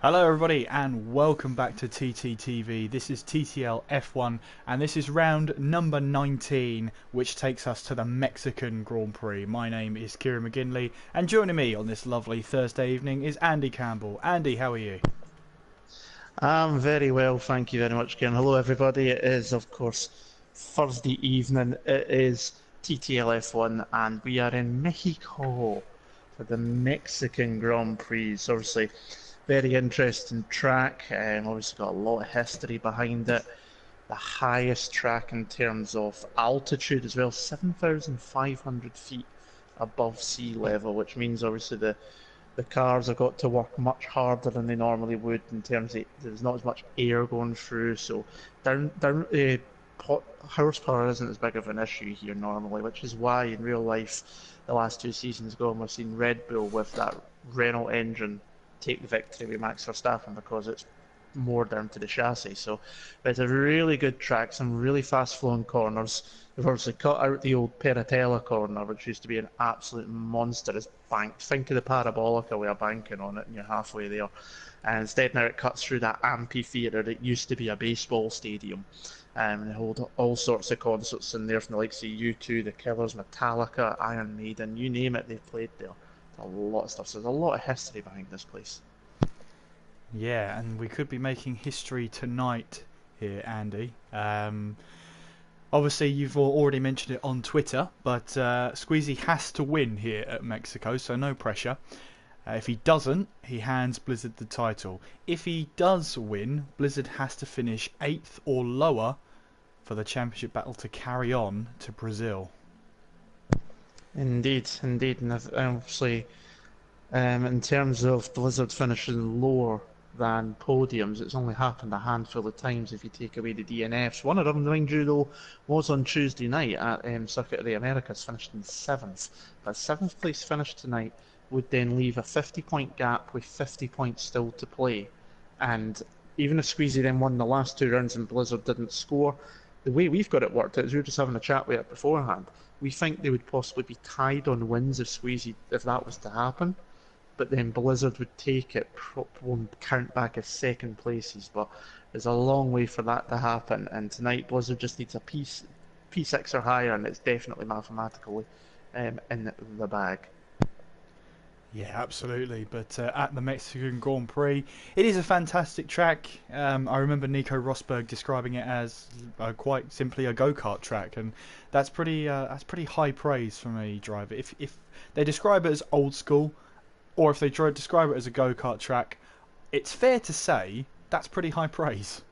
Hello everybody and welcome back to TTTV. This is TTL F1 and this is round number 19, which takes us to the Mexican Grand Prix. My name is Kieran McGinley and joining me on this lovely Thursday evening is Andy Campbell. Andy, how are you? I'm very well, thank you very much, Ken. Hello, everybody. It is, of course, Thursday evening. It is TTL F1, and we are in Mexico for the Mexican Grand Prix. It's obviously very interesting track. Obviously got a lot of history behind it. The highest track in terms of altitude as well, 7,500 feet above sea level, which means obviously the cars have got to work much harder than they normally would in terms of there's not as much air going through, so down horsepower isn't as big of an issue here normally, which is why in real life the last two seasons ago we've seen Red Bull with that Renault engine take the victory with Max Verstappen because it's more down to the chassis. So it's a really good track, some really fast flowing corners. They've obviously cut out the old Paratella corner, which used to be an absolute monster. It's banked. Think of the Parabolica with a banking on it, and you're halfway there. And instead now it cuts through that amphitheatre that used to be a baseball stadium. And they hold all sorts of concerts in there from the likes of U2, The Killers, Metallica, Iron Maiden, you name it, they've played there. A lot of stuff. So there's a lot of history behind this place. Yeah, and we could be making history tonight here, Andy. Obviously, you've already mentioned it on Twitter, but Squeezy has to win here at Mexico, so no pressure. If he doesn't, he hands Blizzard the title. If he does win, Blizzard has to finish 8th or lower for the championship battle to carry on to Brazil. Indeed, indeed, and obviously, in terms of Blizzard finishing lower than podiums, it's only happened a handful of times if you take away the DNFs. One of them, mind you, though, was on Tuesday night at Circuit of the Americas, finished in seventh. But seventh place finish tonight would then leave a 50-point gap with 50 points still to play. And even if Squeezy then won the last two rounds and Blizzard didn't score, the way we've got it worked out is we were just having a chat with it beforehand. We think they would possibly be tied on wins if Squeezy, if that was to happen, but then Blizzard would take it, won't count back as second places, but there's a long way for that to happen, and tonight Blizzard just needs a P6 or higher, and it's definitely mathematically in the bag. Yeah, absolutely. But at the Mexican Grand Prix, it is a fantastic track. I remember Nico Rosberg describing it as quite simply a go-kart track, and that's pretty high praise from a driver. If they describe it as old school, or if they try to describe it as a go-kart track, it's fair to say that's pretty high praise.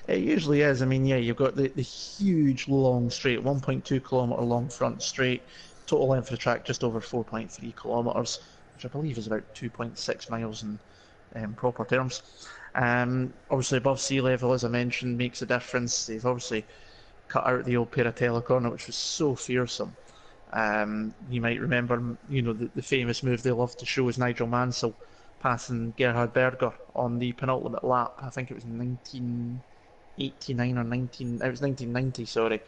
It usually is. I mean, yeah, you've got the huge long straight, 1.2 kilometre long front straight, total length of the track just over 4.3 kilometres, which I believe is about 2.6 miles in proper terms. Obviously, above sea level, as I mentioned, makes a difference. They've obviously cut out the old Paratella corner, which was so fearsome. You might remember, the famous move they love to show is Nigel Mansell passing Gerhard Berger on the penultimate lap. I think it was 1989 or 19. It was 1990, sorry,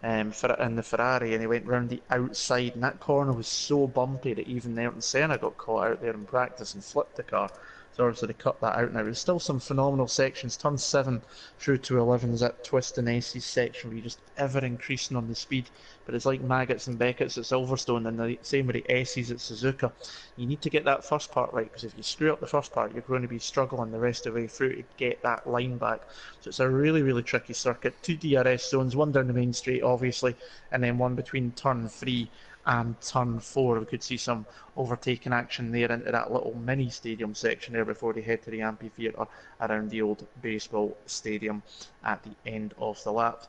in the Ferrari, and he went round the outside, and that corner was so bumpy that even Ayrton Senna got caught out there in practice and flipped the car. So obviously they cut that out now. There's still some phenomenal sections. Turn 7 through to 11 is that twist and S's section where you're just ever increasing on the speed. But it's like Maggots and Beckett's at Silverstone and the same with the S's at Suzuka. You need to get that first part right, because if you screw up the first part, you're going to be struggling the rest of the way through to get that line back. So it's a really, really tricky circuit. Two DRS zones, one down the main straight, obviously, and then one between turn 3 and turn 4. We could see some overtaking action there into that little mini stadium section there before they head to the amphitheatre around the old baseball stadium at the end of the lap.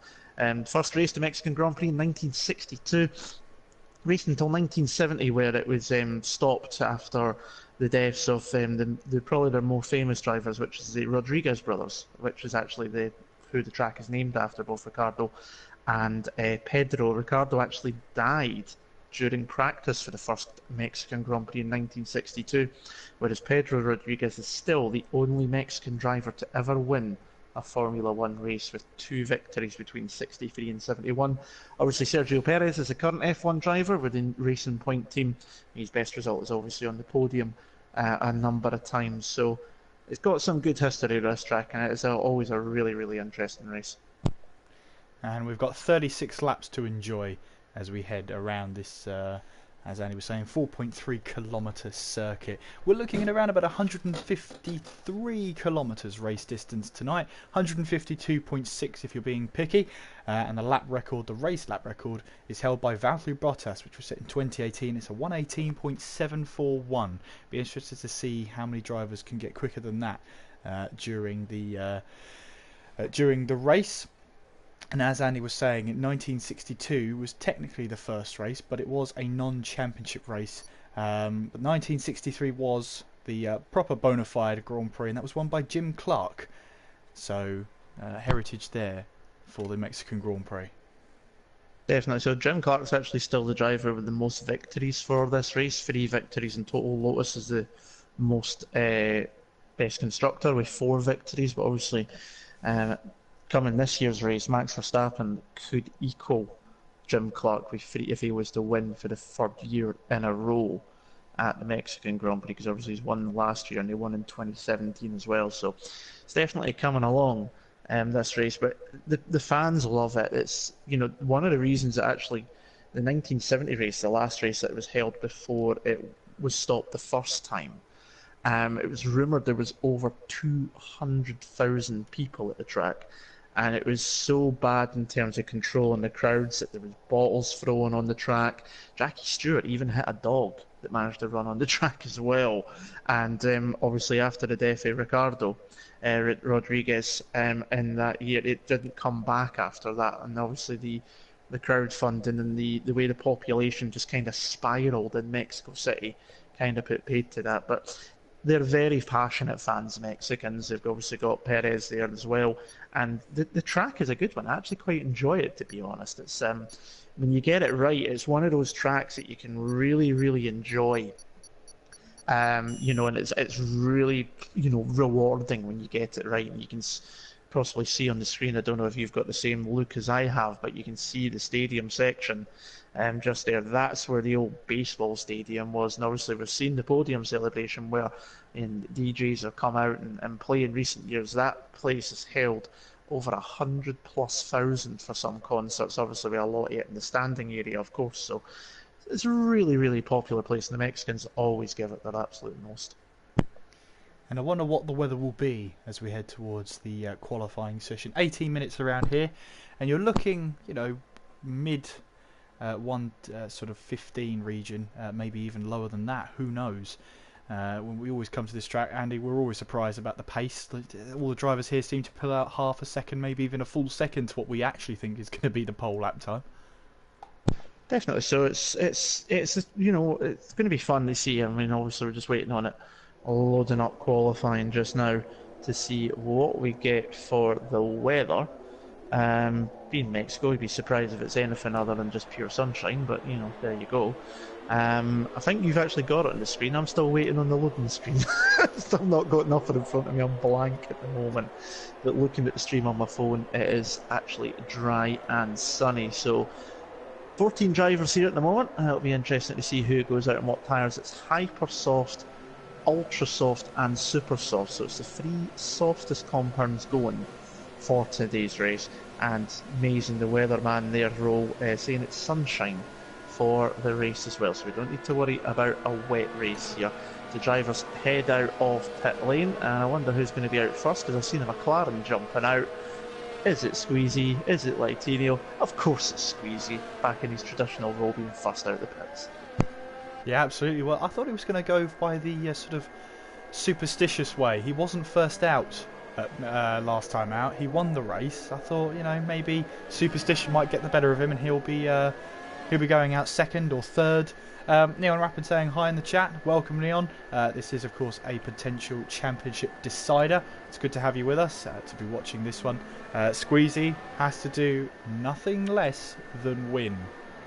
First race, the Mexican Grand Prix in 1962. Raced until 1970, where it was stopped after the deaths of probably their more famous drivers, which is the Rodriguez brothers, which is actually who the track is named after, both Ricardo and Pedro. Ricardo actually died during practice for the first Mexican Grand Prix in 1962, whereas Pedro Rodriguez is still the only Mexican driver to ever win a Formula One race with 2 victories between 63 and 71. Obviously, Sergio Perez is the current F1 driver within Racing Point team. His best result is obviously on the podium a number of times. So it's got some good history, this track, and it's always a really, really interesting race. And we've got 36 laps to enjoy as we head around this, as Andy was saying, 4.3 kilometre circuit. We're looking at around about 153 kilometres race distance tonight, 152.6 if you're being picky. And the lap record, the race lap record, is held by Valtteri Bottas, which was set in 2018. It's a 118.741. Be interested to see how many drivers can get quicker than that during the race. And as Andy was saying, 1962 was technically the first race, but it was a non-championship race. But 1963 was the proper bona fide Grand Prix, and that was won by Jim Clark. So, heritage there for the Mexican Grand Prix. Definitely. So Jim Clark's actually still the driver with the most victories for this race. 3 victories in total. Lotus is the most best constructor with 4 victories, but obviously coming this year's race, Max Verstappen could equal Jim Clark with 3 if he was to win for the 3rd year in a row at the Mexican Grand Prix, because obviously he's won last year and he won in 2017 as well. So it's definitely coming along, this race. But the fans love it. It's, you know, one of the reasons that actually the 1970 race, the last race that was held before it was stopped the first time, it was rumoured there was over 200,000 people at the track. And it was so bad in terms of controlling the crowds that there was bottles thrown on the track. Jackie Stewart even hit a dog that managed to run on the track as well. And obviously after the death of Ricardo Rodriguez in that year, it didn't come back after that. And obviously the crowdfunding and the way the population just kind of spiraled in Mexico City kind of put paid to that. But they're very passionate fans, Mexicans. They've obviously got Perez there as well. And the track is a good one. I actually quite enjoy it, to be honest. It's when you get it right, it's one of those tracks that you can really, really enjoy. You know, and it's really, you know, rewarding when you get it right. And you can possibly see on the screen, I don't know if you've got the same look as I have, but you can see the stadium section just there. That's where the old baseball stadium was. And obviously we've seen the podium celebration where DJs have come out and play in recent years. That place has held over 100,000+ for some concerts. Obviously we have a lot of it in the standing area, of course. So it's a really, really popular place, and the Mexicans always give it their absolute most. And I wonder what the weather will be as we head towards the qualifying session. 18 minutes around here, and you're looking, you know, mid sort of 15 region, maybe even lower than that. Who knows? When we always come to this track, Andy, we're always surprised about the pace. All the drivers here seem to pull out half a second, maybe even a full second to what we actually think is going to be the pole lap time. Definitely. So it's you know, it's going to be fun to see. I mean, obviously we're just waiting on it, loading up qualifying just now to see what we get for the weather. Being Mexico, you'd be surprised if it's anything other than just pure sunshine, but you know, there you go. I think you've actually got it on the screen. I'm still waiting on the loading screen. Still not got nothing in front of me. I'm blank at the moment. But looking at the stream on my phone, it is actually dry and sunny. So 14 drivers here at the moment, and it'll be interesting to see who goes out on what tyres. It's hyper soft, ultra soft and super soft, so it's the 3 softest compounds going for today's race. And amazing, the weatherman there, Roll, saying it's sunshine for the race as well, so we don't need to worry about a wet race here. The drivers head out of pit lane, and I wonder who's going to be out first, because I've seen a McLaren jumping out. Is it Squeezy? Is it Lightinio? Of course it's Squeezy, back in his traditional role, being first out of the pits. Yeah, absolutely. Well, I thought he was going to go by the sort of superstitious way. He wasn't first out last time out. He won the race. I thought, you know, maybe superstition might get the better of him, and he'll be going out second or third. Neon Rapid saying hi in the chat. Welcome, Neon. This is, of course, a potential championship decider. It's good to have you with us to be watching this one. Squeezy has to do nothing less than win.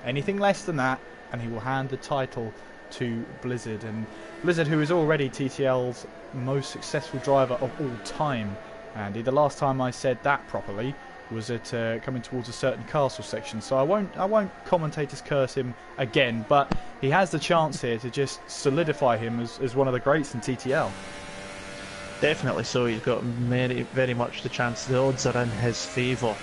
Anything less than that, and he will hand the title to Blizzard. And Blizzard, who is already TTL's most successful driver of all time. Andy, the last time I said that properly was at coming towards a certain castle section, so I won't commentators curse him again, but he has the chance here to just solidify him as one of the greats in TTL. Definitely so. He's got very much the chance. The odds are in his favour.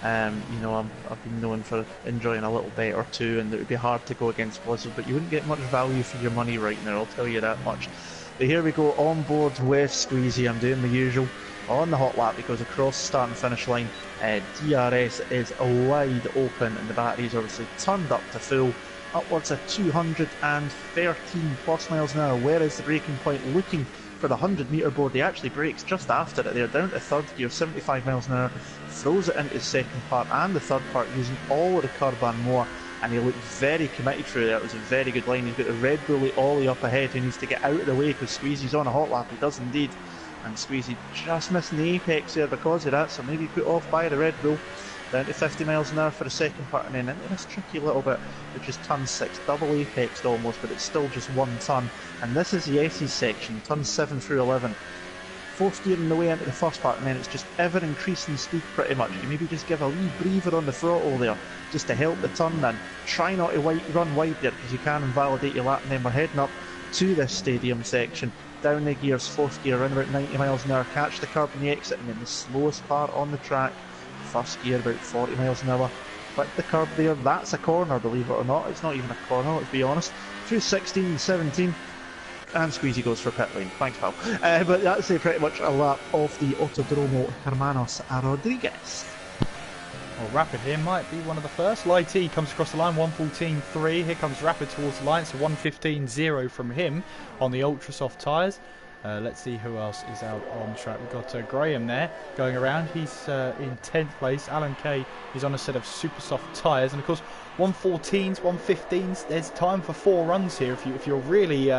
You know, I've been known for enjoying a little bet or two, and it would be hard to go against Blizzard, but you wouldn't get much value for your money right now, I'll tell you that much. But here we go, on board with Squeezy. I'm doing the usual. On the hot lap, he goes across the start and finish line. DRS is wide open, and the battery's obviously turned up to full. Upwards of 213 plus miles an hour. Where is the braking point? Looking for the 100-metre board. He actually brakes just after it there, down to third gear, 75 miles an hour. Throws it into the second part and the third part using all of the curb and more. And he looked very committed through there. It was a very good line. He's got the Red Bull Ollie up ahead. He needs to get out of the way because Squeezy's on a hot lap. He does indeed. And Squeezy just missing the apex there because of that. So maybe put off by the Red Bull. Down to 50 miles an hour for the second part, and then into this tricky little bit, which is turn 6, double apexed almost, but it's still just one turn. And this is the S's section, turn 7 through 11. Fourth gear in the way into the first part, and then it's just ever increasing speed pretty much. You maybe just give a wee breather on the throttle there, just to help the turn in. Try not to run wide there, because you can invalidate your lap, and then we're heading up to this stadium section. Down the gears, fourth gear, around about 90 miles an hour, catch the curb in the exit, and then the slowest part on the track. First gear about 40 miles an hour. Click the curb there, that's a corner, believe it or not. It's not even a corner, let's be honest. Through 16, 17, and Squeezy goes for pit lane. Thanks, pal. But that's pretty much a lap of the Autodromo Hermanos Rodriguez. Well, Rapid here might be one of the first. Lighty comes across the line, 1:14.3. Here comes Rapid towards the line, so 1:15.0 from him on the ultra soft tyres. Let's see who else is out on track. We've got Graham there going around. He's in 10th place. Alan Kay is on a set of super soft tyres, and of course 1:14s, 1:15s. There's time for 4 runs here if you're really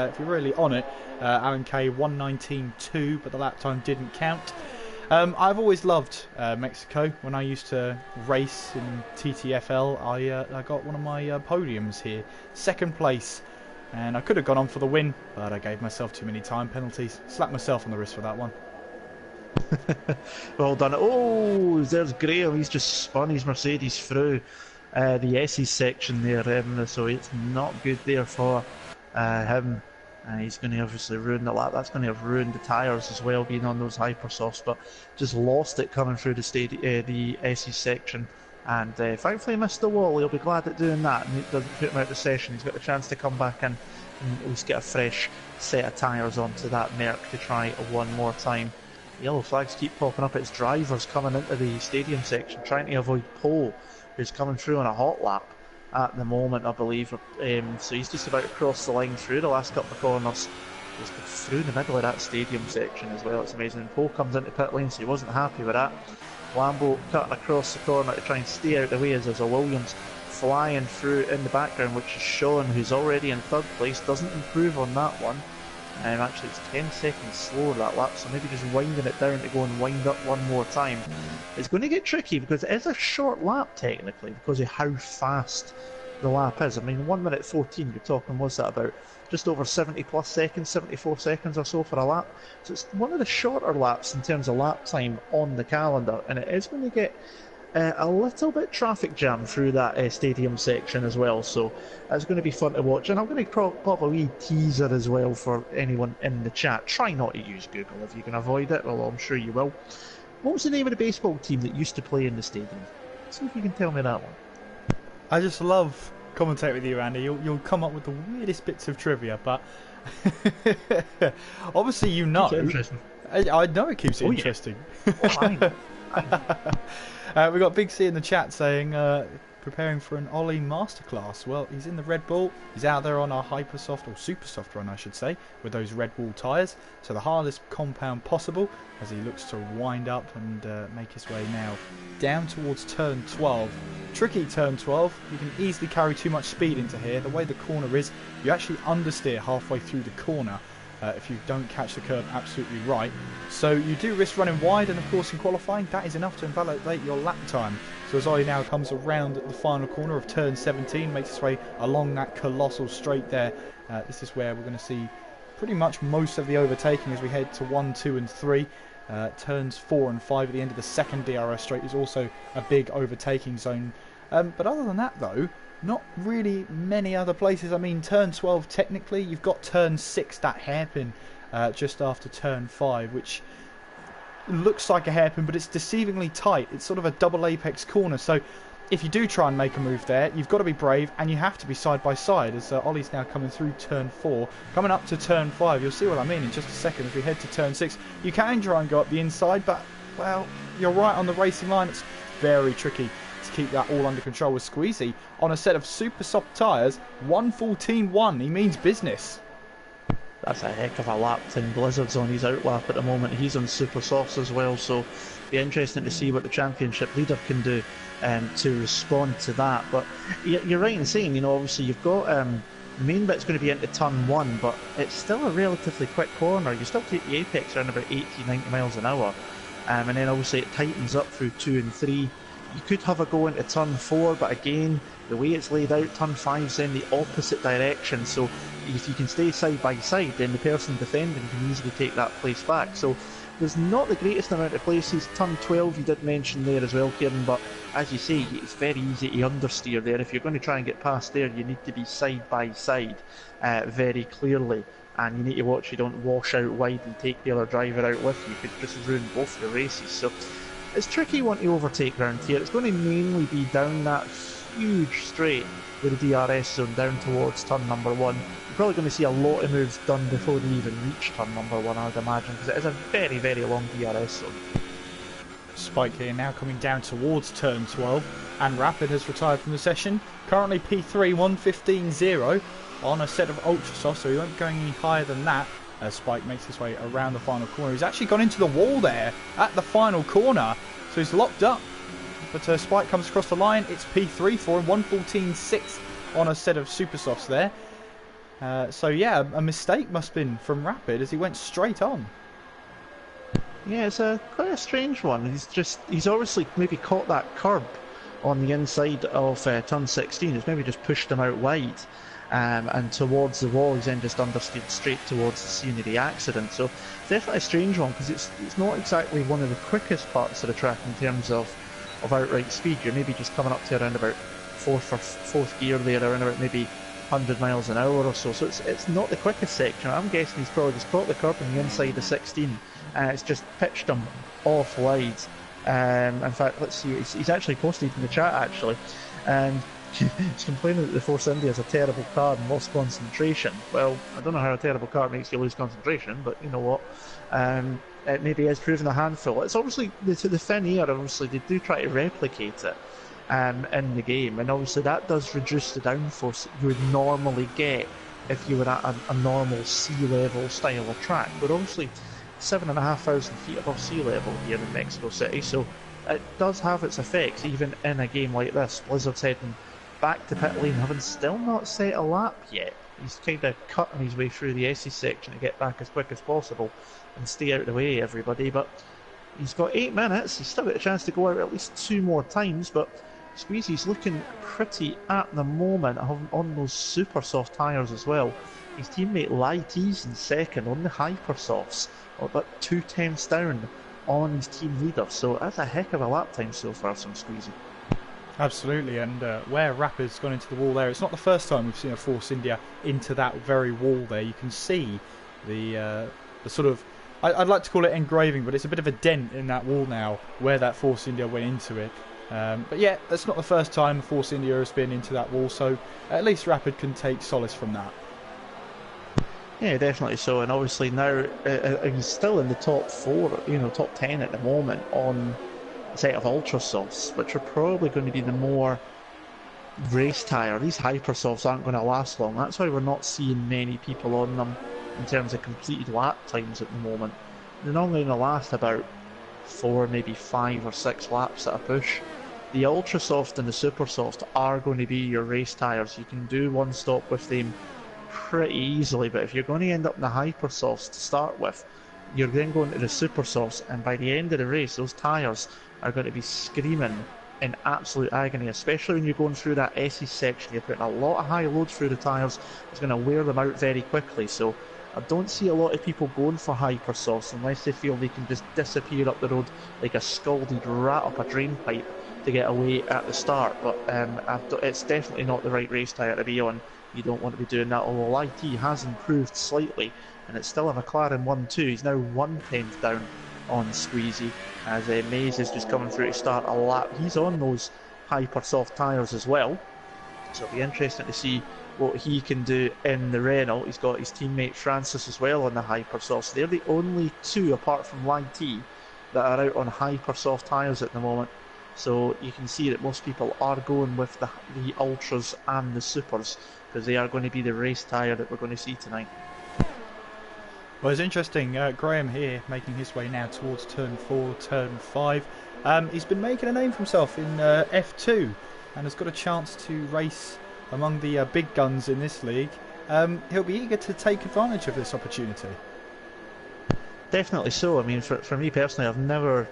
on it. Alan Kay 1:19.2, but the lap time didn't count. I've always loved Mexico. When I used to race in TTFL, I got one of my podiums here, 2nd place. And I could have gone on for the win, but I gave myself too many time penalties. Slapped myself on the wrist for that one. Well done. Oh, there's Graham. He's just spun his Mercedes through the S's section there, so it's not good there for him. He's going to obviously ruin the lap. That's going to have ruined the tyres as well, being on those hypersofts, but just lost it coming through the S's section. And thankfully he missed the wall. He'll be glad at doing that, and it doesn't put him out of the session. He's got the chance to come back in and at least get a fresh set of tyres onto that Merc to try one more time. Yellow flags keep popping up. It's drivers coming into the stadium section trying to avoid Poe, who's coming through on a hot lap at the moment, I believe. So he's just about to cross the line through the last couple of corners. He's through the middle of that stadium section as well. It's amazing. And Poe comes into pit lane, so he wasn't happy with that. Lambo cutting across the corner to try and stay out of the way as there's a Williams flying through in the background, which is Sean, who's already in 3rd place. Doesn't improve on that one. Actually, it's 10 seconds slower that lap, so maybe just winding it down to go and wind up one more time. It's going to get tricky because it is a short lap technically because of how fast the lap is. I mean, 1 minute 14, you're talking, what's that, about just over 70 plus seconds, 74 seconds or so for a lap. So it's one of the shorter laps in terms of lap time on the calendar, and it is going to get a little bit traffic jam through that stadium section as well, so it's going to be fun to watch. And I'm going to pop a wee teaser as well for anyone in the chat. Try not to use Google if you can avoid it, although I'm sure you will. What was the name of the baseball team that used to play in the stadium? See if you can tell me that one. I just love commentate with you, Andy. You'll come up with the weirdest bits of trivia, but obviously you know. I know it keeps it interesting. Yeah. We've got Big C in the chat saying preparing for an Ollie masterclass. Well, he's in the Red Bull. He's out there on a hyper soft, or super soft run, I should say, with those Red Bull tyres. So the hardest compound possible as he looks to wind up and make his way now down towards turn 12. Tricky turn 12. You can easily carry too much speed into here. The way the corner is, you actually understeer halfway through the corner. If you don't catch the curve absolutely right. So you do risk running wide, and of course in qualifying that is enough to invalidate your lap time. So as Ollie now comes around the final corner of turn 17, makes his way along that colossal straight there. This is where we're going to see pretty much most of the overtaking as we head to 1, 2 and 3. Turns 4 and 5 at the end of the second DRS straight is also a big overtaking zone. But other than that though, not really many other places. I mean, turn 12 technically, you've got turn 6, that hairpin just after turn 5, which looks like a hairpin, but it's deceivingly tight. It's sort of a double apex corner, so if you do try and make a move there, you've got to be brave, and you have to be side by side, as Ollie's now coming through turn 4. Coming up to turn 5, you'll see what I mean in just a second. As we head to turn 6, you can try and go up the inside, but, well, you're right on the racing line. It's very tricky to keep that all under control with Squeezy on a set of super soft tyres. 1:14.1, he means business. That's a heck of a lap. And Blizzard's on his outlap at the moment. He's on super softs as well, so be interesting to see what the championship leader can do to respond to that. But you're right in saying, you know, obviously you've got the main bit's going to be into turn 1, but it's still a relatively quick corner. You still take the apex around about 80-90 miles an hour, and then obviously it tightens up through 2 and 3. You could have a go into turn 4, but again, the way it's laid out, turn 5's in the opposite direction, so if you can stay side by side, then the person defending can easily take that place back. So there's not the greatest amount of places. Turn 12 you did mention there as well, Kieran, but as you say, it's very easy to understeer there. If you're going to try and get past there, you need to be side by side very clearly, and you need to watch you don't wash out wide and take the other driver out with you. You could just ruin both your races. So it's tricky one to overtake round here. It's going to mainly be down that huge straight with the DRS zone down towards turn number 1. You're probably going to see a lot of moves done before they even reach turn number 1, I would imagine, because it is a very, very long DRS zone. Spike here now coming down towards turn 12, and Rapid has retired from the session. Currently P3 1:15.0 on a set of ultra soft, so he won't be going any higher than that. As Spike makes his way around the final corner. He's actually gone into the wall there at the final corner, so he's locked up. But Spike comes across the line. It's P3 for him, 1:14.6 on a set of super softs there. So yeah, a mistake must have been from Rapid as he went straight on. Yeah, it's quite a strange one. He's obviously maybe caught that curb on the inside of turn 16. It's maybe just pushed him out wide. And towards the wall, he's then just understeered straight towards the scene of the accident. So it's definitely a strange one, because it's not exactly one of the quickest parts of the track in terms of outright speed. You're maybe just coming up to around about fourth gear there, around about maybe 100 miles an hour or so. So it's not the quickest section. I'm guessing he's probably just caught the curb on the inside of 16, and it's just pitched him off wide. In fact, let's see, he's actually posted in the chat actually, and he's complaining that the Force India is a terrible car and lost concentration. Well, I don't know how a terrible car makes you lose concentration, but you know what? It maybe has proven a handful. It's obviously, the thin air, obviously, they do try to replicate it in the game, and obviously that does reduce the downforce you would normally get if you were at a normal sea level style of track. But obviously, 7,500 feet above sea level here in Mexico City, so it does have its effects even in a game like this. Blizzard's heading back to pit lane, having still not set a lap yet. He's kind of cutting his way through the SE section to get back as quick as possible and stay out of the way, everybody. But he's got 8 minutes. He's still got a chance to go out at least 2 more times, but Squeezy's looking pretty at the moment on those super soft tyres as well. His teammate Lighty's in second on the hyper softs, about 2 tenths down on his team leader. So that's a heck of a lap time so far from Squeezy. Absolutely, and where Rapid's gone into the wall there, it's not the first time we've seen a Force India into that very wall there. You can see the sort of, I'd like to call it engraving, but it's a bit of a dent in that wall now where that Force India went into it. But yeah, that's not the first time Force India has been into that wall, so at least Rapid can take solace from that. Yeah, definitely so, and obviously now he's still in the top 4, top 10 at the moment on set of ultra softs, which are probably going to be the more race tyre. These hyper softs aren't going to last long. That's why we're not seeing many people on them in terms of completed lap times at the moment. They're normally going to last about 4, maybe 5 or 6 laps at a push. The ultra soft and the super soft are going to be your race tyres. You can do one stop with them pretty easily, but if you're going to end up in the hyper softs to start with, you're then going to the super softs, and by the end of the race, those tyres are going to be screaming in absolute agony, especially when you're going through that SE section. You're putting a lot of high load through the tyres. It's going to wear them out very quickly, so I don't see a lot of people going for hyper softs unless they feel they can just disappear up the road like a scalded rat up a drain pipe to get away at the start. But it's definitely not the right race tyre to be on. You don't want to be doing that, although IT has improved slightly and it's still a McLaren 1-2. He's now 1/10 down on Squeezy, as Mays is just coming through to start a lap. He's on those hyper soft tyres as well, so it'll be interesting to see what he can do in the Renault. He's got his teammate Francis as well on the hyper soft. So they're the only two, apart from YT, that are out on hyper soft tyres at the moment. So you can see that most people are going with the Ultras and the Supers, because they are going to be the race tyre that we're going to see tonight. Well, it's interesting, Graham here making his way now towards turn 4, turn 5. He's been making a name for himself in F2 and has got a chance to race among the big guns in this league. He'll be eager to take advantage of this opportunity. Definitely so. I mean, for me personally, I've never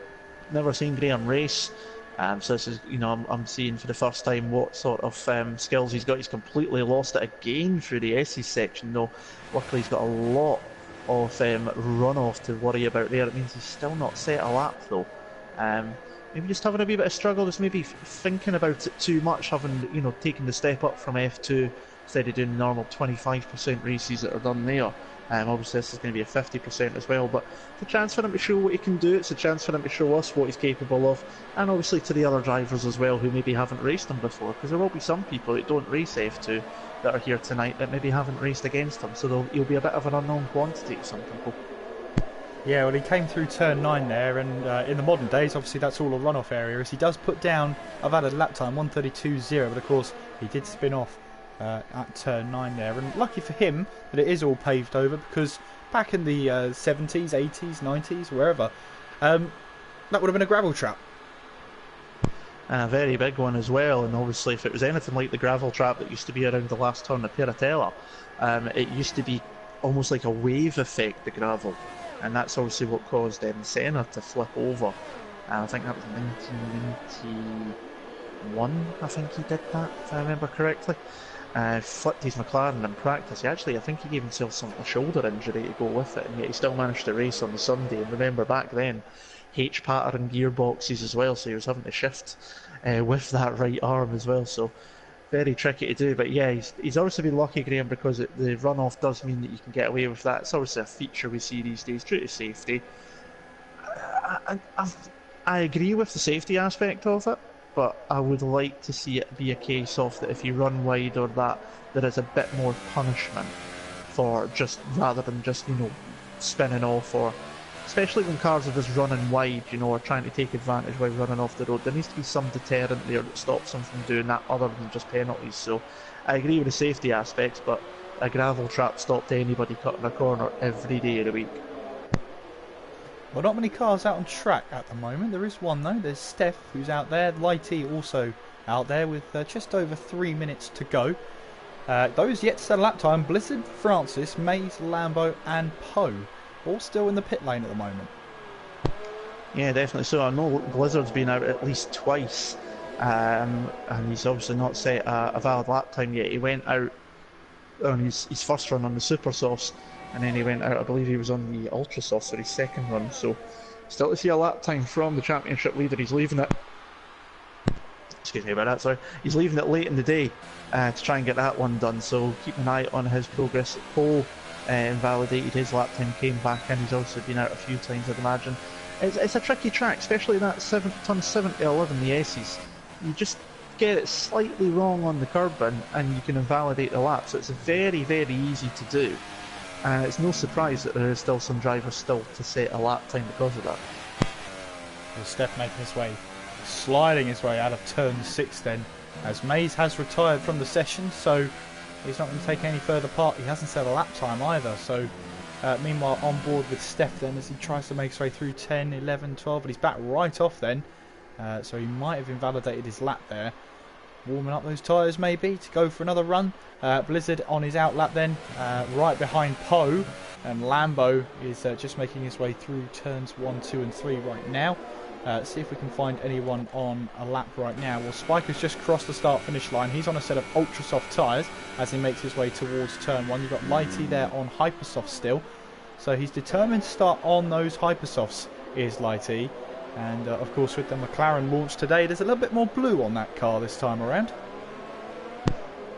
seen Graham race. So this is, I'm seeing for the first time what sort of skills he's got. He's completely lost it again through the S's section, though. Luckily, he's got a lot of runoff to worry about there. It means he's still not set a lap, though. Maybe just having a wee bit of struggle, just maybe thinking about it too much, having, taken the step up from F2 instead of doing the normal 25% races that are done there. Obviously this is going to be a 50% as well, but it's a chance for him to show what he can do. It's a chance for him to show us what he's capable of, and obviously to the other drivers as well who maybe haven't raced him before, because there will be some people that don't race F2 that are here tonight that maybe haven't raced against him, so he'll be a bit of an unknown quantity to some people. Yeah, well, he came through turn 9 there, and in the modern days, obviously that's all a runoff area, as he does put down a valid lap time, 1:32.0, but of course he did spin off at turn 9 there, and lucky for him that it is all paved over, because back in the 70s, 80s, 90s, wherever, that would have been a gravel trap. And a very big one as well, and obviously if it was anything like the gravel trap that used to be around the last turn of Piratella, it used to be almost like a wave effect, the gravel, and that's obviously what caused Senna to flip over. I think that was 1991, I think he did that, if I remember correctly. Flipped his McLaren in practice. I think he gave himself a shoulder injury to go with it, and yet he still managed to race on the Sunday. And remember, back then, H-pattern gearboxes as well, so he was having to shift with that right arm as well, so very tricky to do. But yeah, he's obviously been lucky, Graham, because the runoff does mean that you can get away with that. It's obviously a feature we see these days, true to safety. I agree with the safety aspect of it, but I would like to see it be a case of that if you run wide or that, there is a bit more punishment for just, rather than just, spinning off, or especially when cars are just running wide, or trying to take advantage while running off the road. There needs to be some deterrent there that stops them from doing that other than just penalties. So I agree with the safety aspects, but a gravel trap stopped anybody cutting a corner every day of the week. Well, not many cars out on track at the moment. There is one though. There's Steph, who's out there. Lighty also out there with just over 3 minutes to go. Those yet to set a lap time: Blizzard, Francis, Mays, Lambo and Poe, all still in the pit lane at the moment. Yeah, definitely so. I know Blizzard's been out at least twice, and he's obviously not set a valid lap time yet. He went out on his first run on the Super Sauce, and then he went out, I believe he was on the Ultra Sauce for his second run, so still to see a lap time from the championship leader. He's leaving it, excuse me about that, sorry, he's leaving it late in the day to try and get that one done, so keep an eye on his progress. Paul invalidated his lap time, came back in. He's also been out a few times, I'd imagine. It's a tricky track, especially that turn 7 to 11, the S's. You just get it slightly wrong on the curb and you can invalidate the lap, so it's very, very easy to do. And it's no surprise that there is still some drivers still to set a lap time because of that. Well, Steph making his way, sliding his way out of turn 6 then, as Mays has retired from the session, so he's not going to take any further part. He hasn't set a lap time either, so meanwhile on board with Steph then as he tries to make his way through 10, 11, 12, but he's back right off then, so he might have invalidated his lap there. Warming up those tyres maybe to go for another run. Blizzard on his out lap then, right behind Poe, and Lambo is just making his way through turns 1, 2 and 3 right now. See if we can find anyone on a lap right now. Well, Spike has just crossed the start finish line. He's on a set of ultra soft tyres as he makes his way towards turn 1. You've got Lighty there on hypersoft still, so he's determined to start on those hypersofts, is Lighty. And of course, with the McLaren launch today, there's a little bit more blue on that car this time around.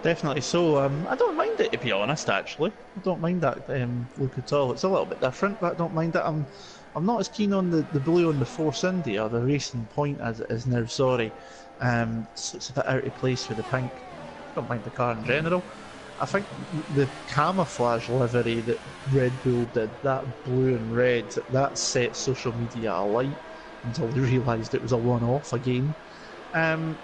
Definitely so. I don't mind it, to be honest. Actually, I don't mind that look at all. It's a little bit different, but I don't mind it. I'm not as keen on the blue on the Force India or the Racing Point as it is now. Sorry, so it's a bit out of place with the pink. I don't mind the car in general. I think the camouflage livery that Red Bull did, that blue and red, that set social media alight until they realised it was a one-off again. Um,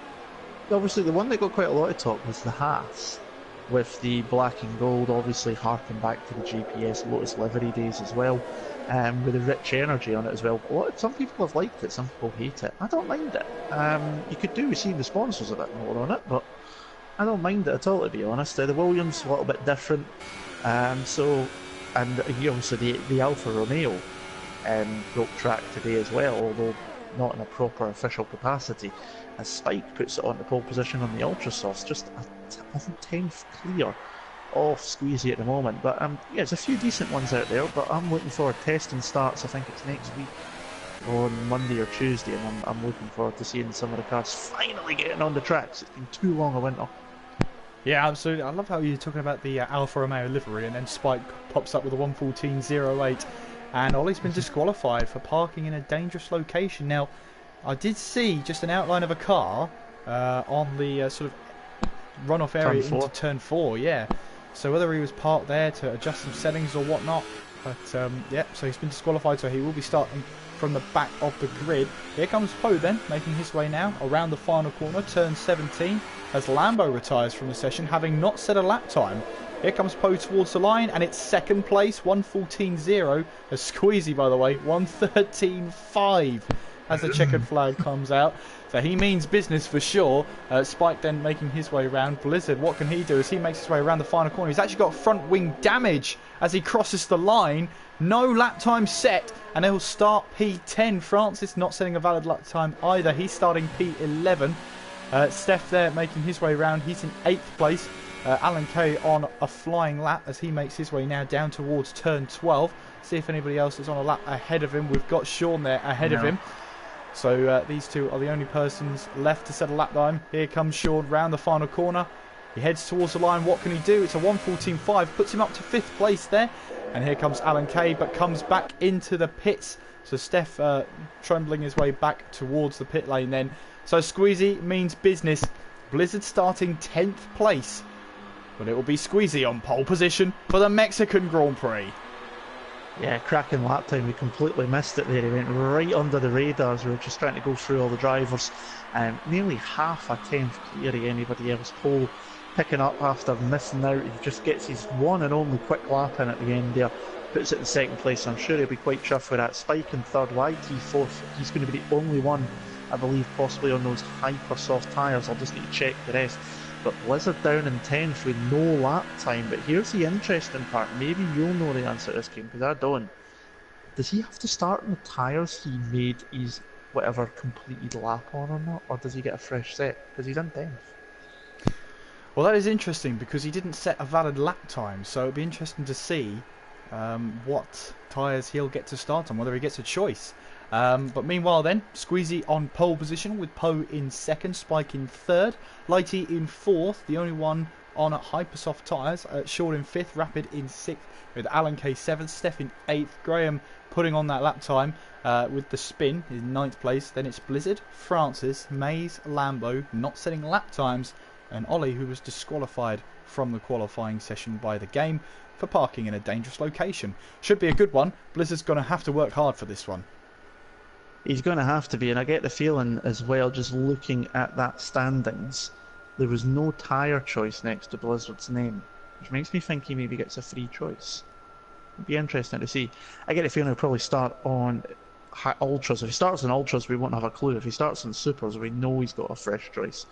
Obviously, the one that got quite a lot of talk was the Haas, with the black and gold, obviously harking back to the GPS Lotus livery days as well, with the rich energy on it as well. Some people have liked it, some people hate it. I don't mind it. You could do with seeing the sponsors a bit more on it, but I don't mind it at all, to be honest. The Williams a little bit different, and obviously the Alfa Romeo broke track today as well, although not in a proper official capacity, as Spike puts it on the pole position on the Ultrasofts, just a 10th clear off Squeezy at the moment. But yeah, there's a few decent ones out there, but I'm looking forward. Testing starts, I think it's next week on Monday or Tuesday, and I'm looking forward to seeing some of the cars finally getting on the tracks. It's been too long a winter. Yeah, absolutely. I love how you're talking about the Alfa Romeo livery, and then Spike pops up with a 1:14.08, and Ollie's been disqualified for parking in a dangerous location. Now, I did see just an outline of a car on the sort of runoff area into turn 4, yeah. So whether he was parked there to adjust some settings or whatnot, but yeah, so he's been disqualified, so he will be starting from the back of the grid. Here comes Poe then, making his way now around the final corner, turn 17, as Lambo retires from the session, having not set a lap time. Here comes Poe towards the line, and it's second place, 1:14.0. A Squeezy, by the way, 1:13.5 as the checkered flag comes out. So he means business for sure. Spike then making his way around. Blizzard, what can he do as he makes his way around the final corner? He's actually got front wing damage as he crosses the line. No lap time set, and he'll start P10. Francis not setting a valid lap time either. He's starting P11. Steph there making his way around. He's in 8th place. Alan Kay on a flying lap as he makes his way now down towards turn 12. See if anybody else is on a lap ahead of him. We've got Sean there ahead of him. So these two are the only persons left to set a lap time. Here comes Sean round the final corner. He heads towards the line. What can he do? It's a 1:14.5. Puts him up to 5th place there. And here comes Alan Kay, but comes back into the pits. So Steph trundling his way back towards the pit lane then. So Squeezy means business. Blizzard starting 10th place. But it will be Squeezy on pole position for the Mexican Grand Prix. Yeah, cracking lap time. We completely missed it there. He went right under the radars. We were just trying to go through all the drivers. Nearly half a 10th clear of anybody else. Pole picking up after missing out. He just gets his one and only quick lap in at the end there. Puts it in 2nd place. I'm sure he'll be quite chuffed with that. Spike in 3rd, YT 4th. He's going to be the only one, I believe, possibly on those hyper soft tyres. I'll just need to check the rest. But Blizzard down in 10th with no lap time. But here's the interesting part. Maybe you'll know the answer to this game, because I don't. Does he have to start on the tyres he made his whatever completed lap on or not? Or does he get a fresh set? Because he's in 10th. Well, that is interesting because he didn't set a valid lap time. So it'll be interesting to see what tyres he'll get to start on, whether he gets a choice. But meanwhile then, Squeezy on pole position with Poe in 2nd, Spike in 3rd, Lighty in 4th, the only one on Hypersoft tyres, Sean in 5th, Rapid in 6th, with Alan K 7th, Steph in 8th, Graham putting on that lap time with the spin in 9th place. Then it's Blizzard, Francis, Mays, Lambo not setting lap times, and Ollie, who was disqualified from the qualifying session by the game for parking in a dangerous location. Should be a good one. Blizzard's going to have to work hard for this one. He's going to have to be, and I get the feeling as well, just looking at that standings, there was no tyre choice next to Blizzard's name, which makes me think he maybe gets a free choice. It'd be interesting to see. I get the feeling he'll probably start on Ultras. If he starts on Ultras, we won't have a clue. If he starts on Supers, we know he's got a fresh choice.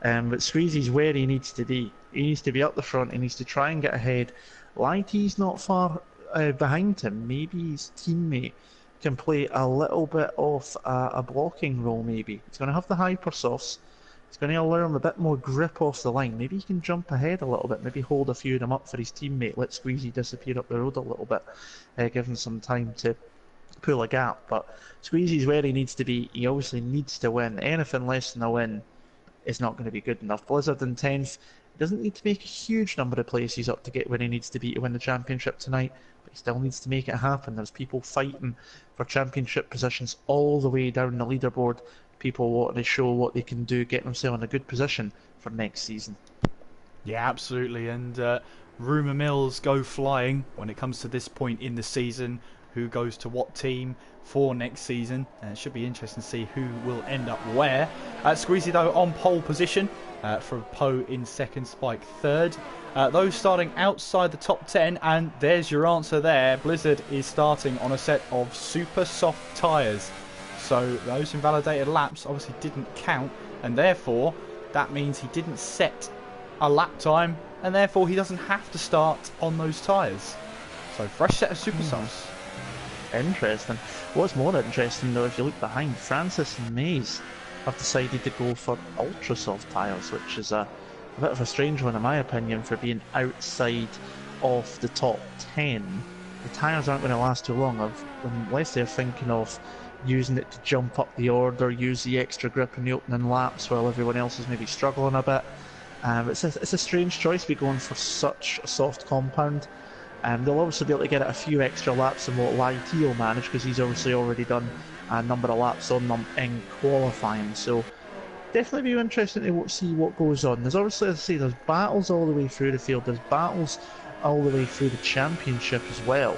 But Squeezy's where he needs to be. He needs to be up the front. He needs to try and get ahead. Lighty's not far behind him. Maybe his teammate can play a little bit of a blocking role maybe. He's going to have the hypersofts. He's going to allow him a bit more grip off the line. Maybe he can jump ahead a little bit, maybe hold a few of them up for his teammate, let Squeezy disappear up the road a little bit, give him some time to pull a gap. But Squeezy's where he needs to be. He obviously needs to win. Anything less than a win is not going to be good enough. Blizzard in 10th, He doesn't need to make a huge number of places up to get where he needs to be to win the championship tonight, but he still needs to make it happen. There's people fighting for championship positions all the way down the leaderboard. People wanting to show what they can do, get themselves in a good position for next season. Yeah, absolutely. And rumour mills go flying when it comes to this point in the season. Who goes to what team for next season? And it should be interesting to see who will end up where. Squeezy, though, on pole position for Poe in second, Spike third. Those starting outside the top 10, and there's your answer there. Blizzard is starting on a set of super soft tyres. So those invalidated laps obviously didn't count, and therefore that means he didn't set a lap time, and therefore he doesn't have to start on those tyres. So fresh set of super softs. Interesting. What's more interesting though, if you look behind, Francis and Mays have decided to go for ultra soft tyres, which is a bit of a strange one in my opinion for being outside of the top 10. The tyres aren't going to last too long, unless they're thinking of using it to jump up the order, use the extra grip in the opening laps while everyone else is maybe struggling a bit. It's a strange choice to be going for such a soft compound. They'll obviously be able to get it a few extra laps than what YT will manage, because he's obviously already done a number of laps on them in qualifying. So definitely be interesting to see what goes on. There's obviously, as I say, there's battles all the way through the field. There's battles all the way through the championship as well.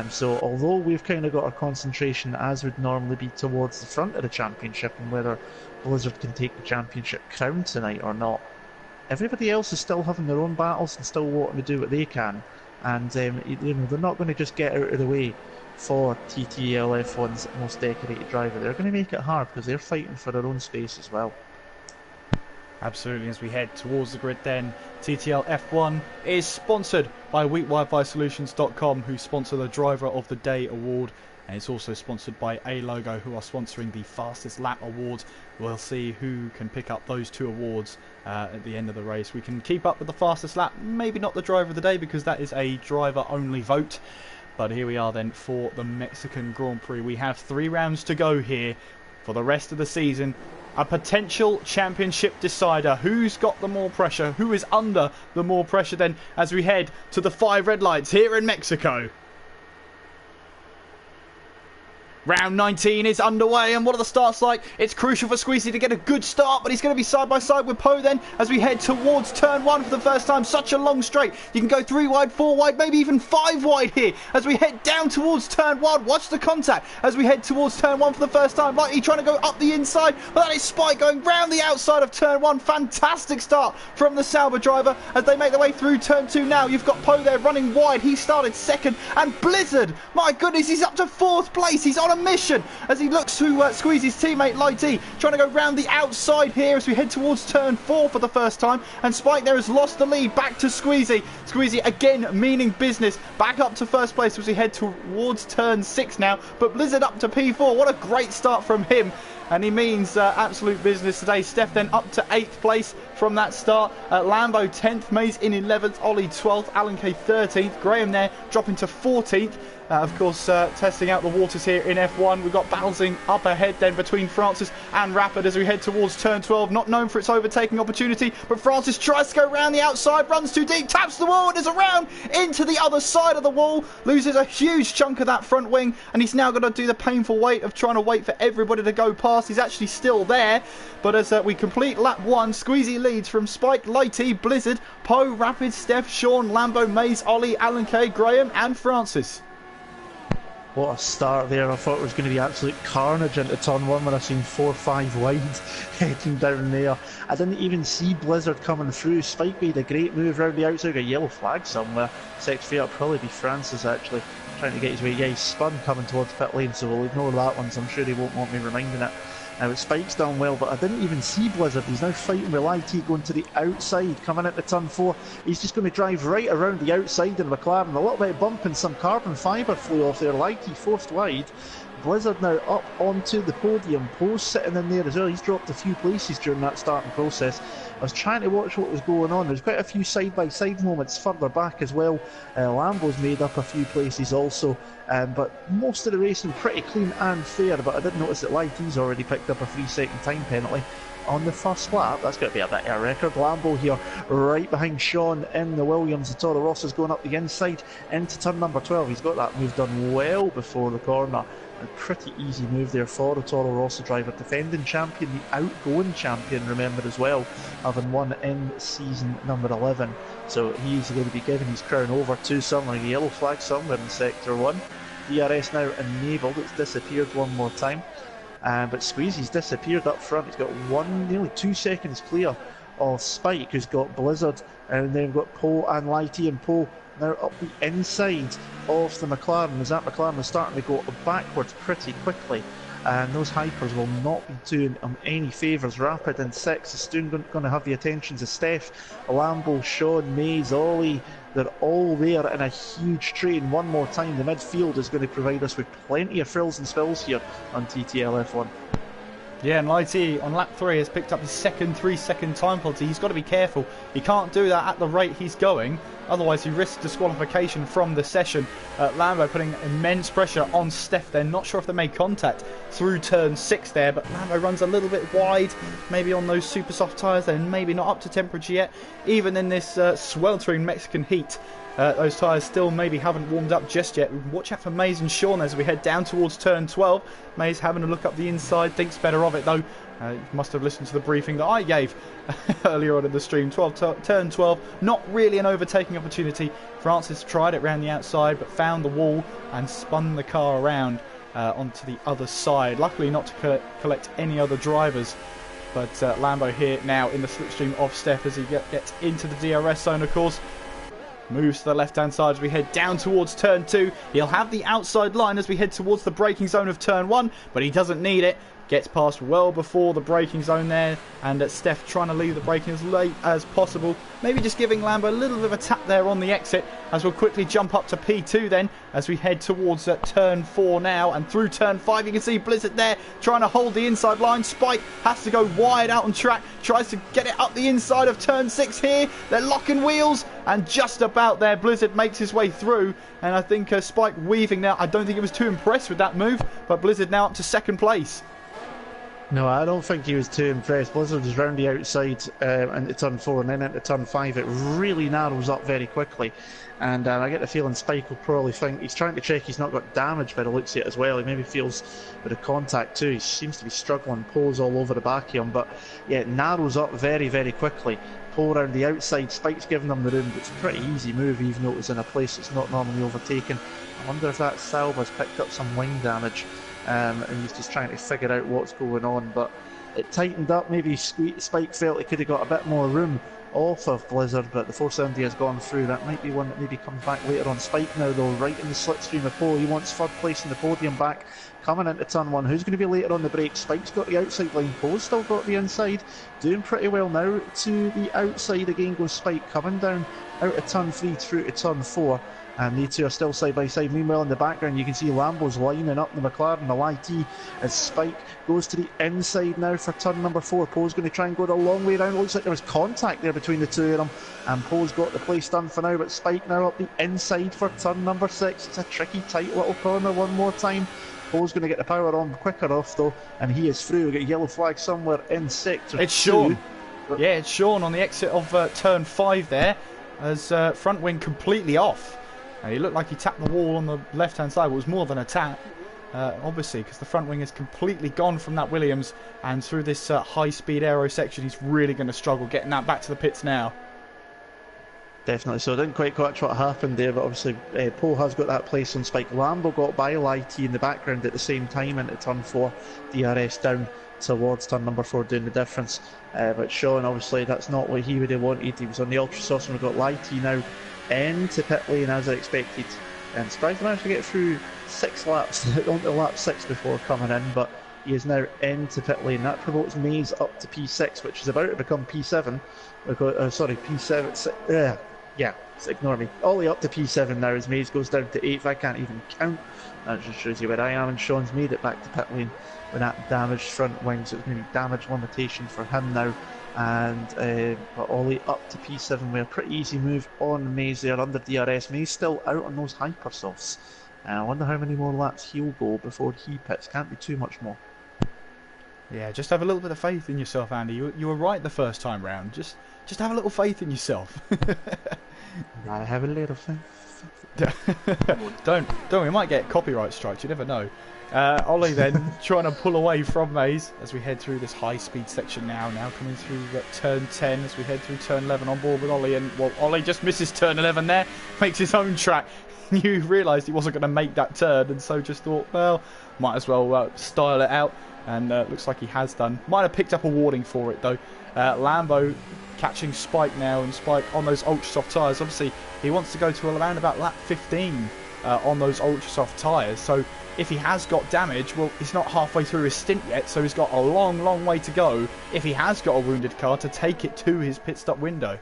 So although we've kind of got our concentration as would normally be towards the front of the championship and whether Blizzard can take the championship crown tonight or not, everybody else is still having their own battles and still wanting to do what they can. And they're not going to just get out of the way for TTL F1's most decorated driver. They're going to make it hard because they're fighting for their own space as well. Absolutely. As we head towards the grid then, TTL F1 is sponsored by WeakWiFiSolutions.com, who sponsor the Driver of the Day award, and it's also sponsored by A-Logo, who are sponsoring the Fastest Lap Awards. We'll see who can pick up those two awards at the end of the race. We can keep up with the Fastest Lap, maybe not the Driver of the Day because that is a driver-only vote. But here we are then for the Mexican Grand Prix. We have 3 rounds to go here for the rest of the season. A potential championship decider. Who's got the more pressure? Who is under the more pressure then as we head to the 5 red lights here in Mexico? Round 19 is underway, and what are the starts like? It's crucial for Squeezy to get a good start, but he's going to be side by side with Poe then as we head towards turn 1 for the first time. Such a long straight. You can go 3 wide, 4 wide, maybe even 5 wide here as we head down towards turn 1. Watch the contact as we head towards turn 1 for the first time. Lightly trying to go up the inside, but that is Spike going round the outside of turn 1. Fantastic start from the Sauber driver as they make their way through turn 2 now. You've got Poe there running wide. He started second, and Blizzard, my goodness, he's up to 4th place. He's on a mission as he looks to Squeezy's teammate Lighty, trying to go round the outside here as we head towards turn 4 for the first time, and Spike there has lost the lead back to Squeezy. Squeezy again meaning business, back up to 1st place as we head towards turn 6 now, but Blizzard up to P4. What a great start from him, and he means absolute business today. Steph then up to 8th place from that start. Lambo 10th, Mays in 11th, Ollie 12th, Alan K 13th, Graham there dropping to 14th. Of course, testing out the waters here in F1. We've got bouncing up ahead then between Francis and Rapid as we head towards turn 12. Not known for its overtaking opportunity, but Francis tries to go round the outside, runs too deep, taps the wall, and is around into the other side of the wall. Loses a huge chunk of that front wing, and he's now got to do the painful wait of trying to wait for everybody to go past. He's actually still there, but as we complete lap 1, Squeezy leads from Spike, Lighty, Blizzard, Poe, Rapid, Steph, Sean, Lambo, Mays, Ollie, Alan K, Graham, and Francis. What a start there. I thought it was going to be absolute carnage into turn 1 when I seen 4-5 wide heading down there. I didn't even see Blizzard coming through. Spike made a great move round the outside, a yellow flag somewhere. 6th feet up, probably be Francis actually trying to get his way. Yeah, he's spun coming towards pit lane, so we'll ignore that one, so I'm sure he won't want me reminding it. Now Spike's done well, but I didn't even see Blizzard. He's now fighting with IT going to the outside, coming into turn 4. He's just going to drive right around the outside in McLaren. A little bit of bump and some carbon fibre flew off there. IT forced wide. Blizzard now up onto the podium. Poe's sitting in there as well. He's dropped a few places during that starting process. I was trying to watch what was going on. There's quite a few side-by-side moments further back as well. Lambo's made up a few places also, but most of the racing pretty clean and fair. But I did notice that Lighty's already picked up a 3-second time penalty on the first lap. That's going to be a bit of a record. Lambo here right behind Sean in the Williams. The Toro Rosso is going up the inside into turn number 12. He's got that move done well before the corner. A pretty easy move there for the Toro Rosso driver. Defending champion, the outgoing champion, remember, as well, having won in season number 11. So he's going to be giving his crown over to someone. A yellow flag somewhere in sector 1. DRS now enabled. It's disappeared one more time. But Squeezy's disappeared up front. He's got nearly 2 seconds clear of Spike, who's got Blizzard, and then we've got Poe and Lighty, and Poe now up the inside of the McLaren, as that McLaren is starting to go backwards pretty quickly, and those hypers will not be doing him any favours. Rapid in 6 is soon going to have the attentions of Steph, Lambo, Sean, Mays, Ollie. They're all there in a huge train. One more time, the midfield is going to provide us with plenty of frills and spills here on TTL F1. Yeah, and Lighty on lap 3 has picked up his second 3-second time penalty. He's got to be careful. He can't do that at the rate he's going, otherwise he risks disqualification from the session. Lambo putting immense pressure on Steph there. Not sure if they made contact through turn 6 there, but Lambo runs a little bit wide, maybe on those super soft tyres. They're maybe not up to temperature yet, even in this sweltering Mexican heat. Those tyres still maybe haven't warmed up just yet. Watch out for Mays and Sean as we head down towards turn 12. Mays having a look up the inside, thinks better of it though. You must have listened to the briefing that I gave earlier on in the stream. Turn 12, not really an overtaking opportunity. Francis tried it round the outside but found the wall and spun the car around onto the other side. Luckily not to collect any other drivers. But Lambo here now in the slipstream of Steph as he gets into the DRS zone, of course. Moves to the left-hand side as we head down towards turn 2. He'll have the outside line as we head towards the braking zone of turn 1, but he doesn't need it. Gets past well before the braking zone there, and Steph trying to leave the braking as late as possible. Maybe just giving Lambo a little bit of a tap there on the exit, as we'll quickly jump up to P2 then, as we head towards turn 4 now, and through turn 5 you can see Blizzard there trying to hold the inside line. Spike has to go wide out on track, tries to get it up the inside of turn 6 here. They're locking wheels, and just about there Blizzard makes his way through, and I think Spike weaving now, I don't think he was too impressed with that move, but Blizzard now up to 2nd place. No, I don't think he was too impressed. Blizzard is round the outside into turn 4 and then into turn 5. It really narrows up very quickly. And I get the feeling Spike will probably think he's trying to check he's not got damage by the looks of it as well. He maybe feels with the contact too. He seems to be struggling. Poe's all over the back of him. But yeah, it narrows up very, very quickly. Poe around the outside. Spike's giving them the room. It's a pretty easy move, even though it was in a place that's not normally overtaken. I wonder if that Salva's picked up some wing damage. And he's just trying to figure out what's going on, but it tightened up. Maybe Spike felt he could have got a bit more room off of Blizzard, but the 470 has gone through. That might be one that maybe comes back later on. Spike now though, right in the slipstream of Poe. He wants 3rd place in the podium back, coming into turn 1. Who's going to be later on the break? Spike's got the outside line, Poe's still got the inside, doing pretty well now. To the outside again goes Spike, coming down out of turn 3 through to turn 4. And they two are still side by side. Meanwhile, in the background, you can see Lambo's lining up the McLaren, the YT, as Spike goes to the inside now for turn number 4. Poe's going to try and go the long way around. Looks like there was contact there between the two of them. And Poe's got the place done for now, but Spike now up the inside for turn number 6. It's a tricky, tight little corner one more time. Poe's going to get the power on quicker off, though, and he is through. We get a yellow flag somewhere in sector 2. It's Sean. Yeah, it's Sean on the exit of turn 5 there, as front wing completely off. He looked like he tapped the wall on the left-hand side. It was more than a tap, obviously, because the front wing is completely gone from that Williams. And through this high-speed aero section, he's really going to struggle getting that back to the pits now. Definitely. So I didn't quite catch what happened there, but obviously Poe has got that place on Spike. Lambo got by YT in the background at the same time into turn 4. DRS down towards turn number 4 doing the difference. But Sean, obviously, that's not what he would have wanted. He was on the Ultra Sauce, and we've got YT now into pit lane as I expected, and surprised managed to get through 6 laps onto lap 6 before coming in, but he is now into pit lane. That promotes Mays up to P6, which is about to become P7. Sorry, P7. Yeah, just ignore me. Ollie up to P7 now as Mays goes down to 8th. I can't even count. That just shows you where I am. And Sean's made it back to pit lane with that damaged front wing. So it's going to be damage limitation for him now. And but Ollie up to P7 with a pretty easy move on Mays there under DRS. Mays still out on those hypersofts. I wonder how many more laps he'll go before he pits. Can't be too much more. Yeah, just have a little bit of faith in yourself, Andy. You were right the first time round. Just have a little faith in yourself. I have a little faith. don't. We might get copyright strikes. You never know. Ollie then trying to pull away from Mays as we head through this high-speed section now. Now coming through turn 10 as we head through turn 11 on board with Ollie. And well, Ollie just misses turn 11 there, makes his own track. You realised he wasn't going to make that turn, and so just thought, well, might as well style it out. And looks like he has done. Might have picked up a warning for it though. Lambo catching Spike now, and Spike on those ultra soft tyres. Obviously he wants to go to around about lap 15 on those ultra soft tyres. So if he has got damage, well, he's not halfway through his stint yet, so he's got a long way to go if he has got a wounded car to take it to his pit stop window.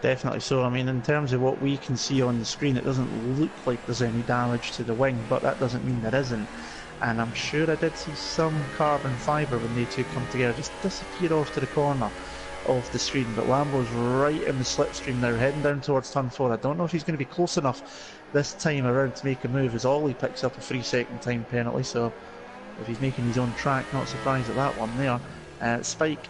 Definitely so. I mean, in terms of what we can see on the screen, it doesn't look like there's any damage to the wing, but that doesn't mean there isn't. And I'm sure I did see some carbon fibre when they two come together just disappear off to the corner of the screen. But Lambo's right in the slipstream now, heading down towards turn 4. I don't know if he's going to be close enough this time around to make a move, as Ollie picks up a 3-second time penalty. So if he's making his own track, not surprised at that one there. Spike,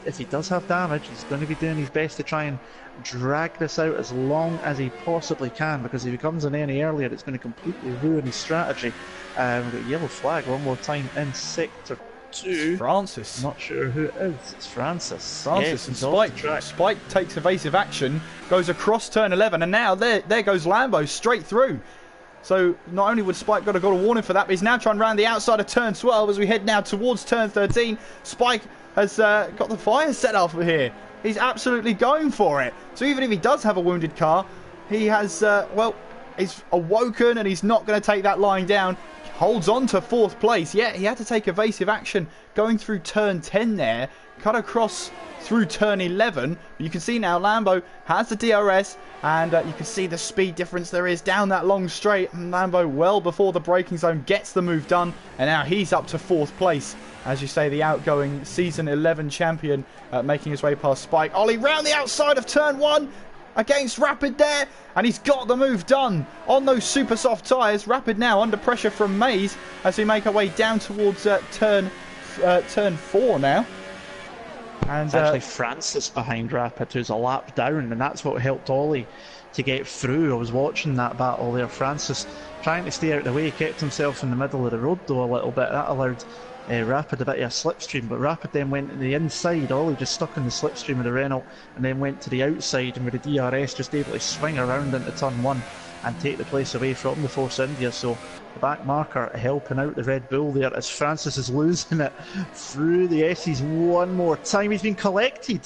if he does have damage, he's going to be doing his best to try and drag this out as long as he possibly can, because if he comes in any earlier, it's going to completely ruin his strategy. We've got yellow flag one more time in sector 2. Francis. Not sure who it is. It's Francis. Yes, and Spike takes evasive action, goes across turn 11, and now there goes Lambo straight through. So not only would Spike got a warning for that, but he's now trying around the outside of turn 12 as we head now towards turn 13. Spike has got the fire set up here. He's absolutely going for it. So even if he does have a wounded car, he has, well, he's awoken and he's not going to take that lying down. Holds on to 4th place. Yeah, he had to take evasive action going through turn 10 there. Cut across through turn 11. You can see now Lambo has the DRS, and you can see the speed difference there is down that long straight. And Lambo, well before the braking zone, gets the move done, and now he's up to 4th place. As you say, the outgoing season 11 champion making his way past Spike. Ollie round the outside of turn 1 against Rapid there, and he's got the move done on those super soft tyres. Rapid now under pressure from Mays as we make our way down towards turn 4 now. And it's actually Francis behind Rapid, who's a lap down, and that's what helped Ollie to get through. I was watching that battle there. Francis trying to stay out of the way, kept himself in the middle of the road though a little bit. That allowed Rapid a bit of a slipstream, but Rapid then went to the inside. Ollie just stuck in the slipstream of the Renault, and then went to the outside, and with the DRS just able to swing around into turn 1 and take the place away from the Force India. So the back marker helping out the Red Bull there as Francis is losing it through the S's one more time. He's been collected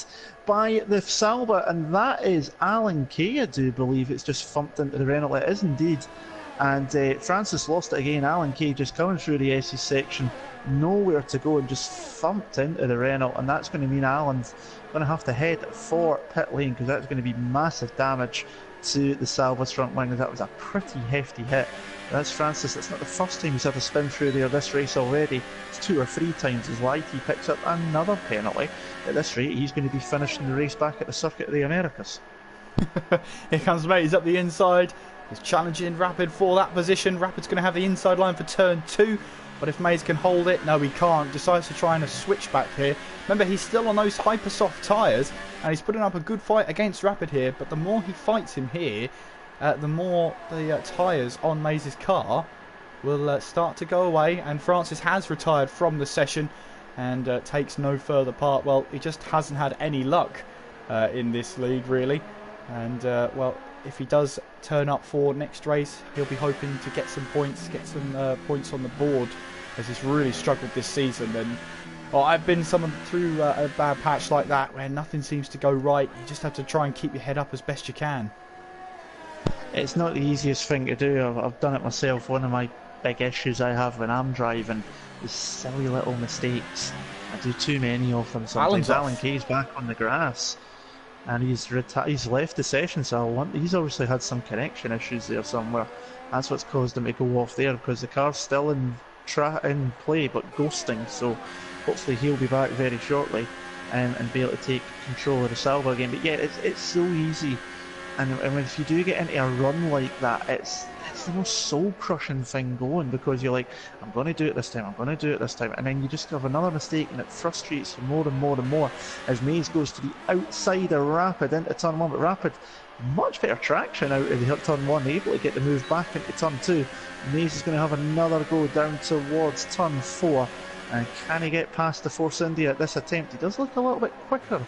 by the Sauber, and that is Alan Kay, I do believe. It's just thumped into the Renault. It is indeed. And Francis lost it again. Alan Kay just coming through the S's section, nowhere to go, and just thumped into the Renault. And that's going to mean Alan's going to have to head for pit lane, because that's going to be massive damage to the Sauber's front wing. That was a pretty hefty hit. That's Francis. It's not the first time he's had to spin through there this race already. It's 2 or 3 times as YT picks up another penalty. At this rate, he's going to be finishing the race back at the Circuit of the Americas. Here comes Mays up the inside. He's challenging Rapid for that position. Rapid's going to have the inside line for turn 2. But if Mays can hold it, no, he can't. Decides to try and switch back here. Remember, he's still on those hyper soft tyres, and he's putting up a good fight against Rapid here. But the more he fights him here, the more the tyres on Mays' car will start to go away. And Francis has retired from the session and takes no further part. Well, he just hasn't had any luck in this league, really. And, well, if he does turn up for next race, he'll be hoping to get some points, points on the board, as he's really struggled this season. And I've been through a bad patch like that where nothing seems to go right. You just have to try and keep your head up as best you can. It's not the easiest thing to do. I've done it myself. One of my big issues I have when I'm driving is silly little mistakes. I do too many of them sometimes. Alan Kay's back on the grass. and he's left the session, so he's obviously had some connection issues there somewhere. That's what's caused him to go off there, because the car's still in play but ghosting. So hopefully he'll be back very shortly, and be able to take control of the Sauber again. But yeah, it's so easy, and if you do get into a run like that, it's the most soul-crushing thing going, because you're like, I'm going to do it this time, I'm going to do it this time, and then you just have another mistake, and it frustrates you more and more and more as Mays goes to the outside of Rapid into turn 1. But Rapid, much better traction out of the turn 1, able to get the move back into turn 2. Mays is going to have another go down towards turn 4, and can he get past the Force India at this attempt? He does look a little bit quicker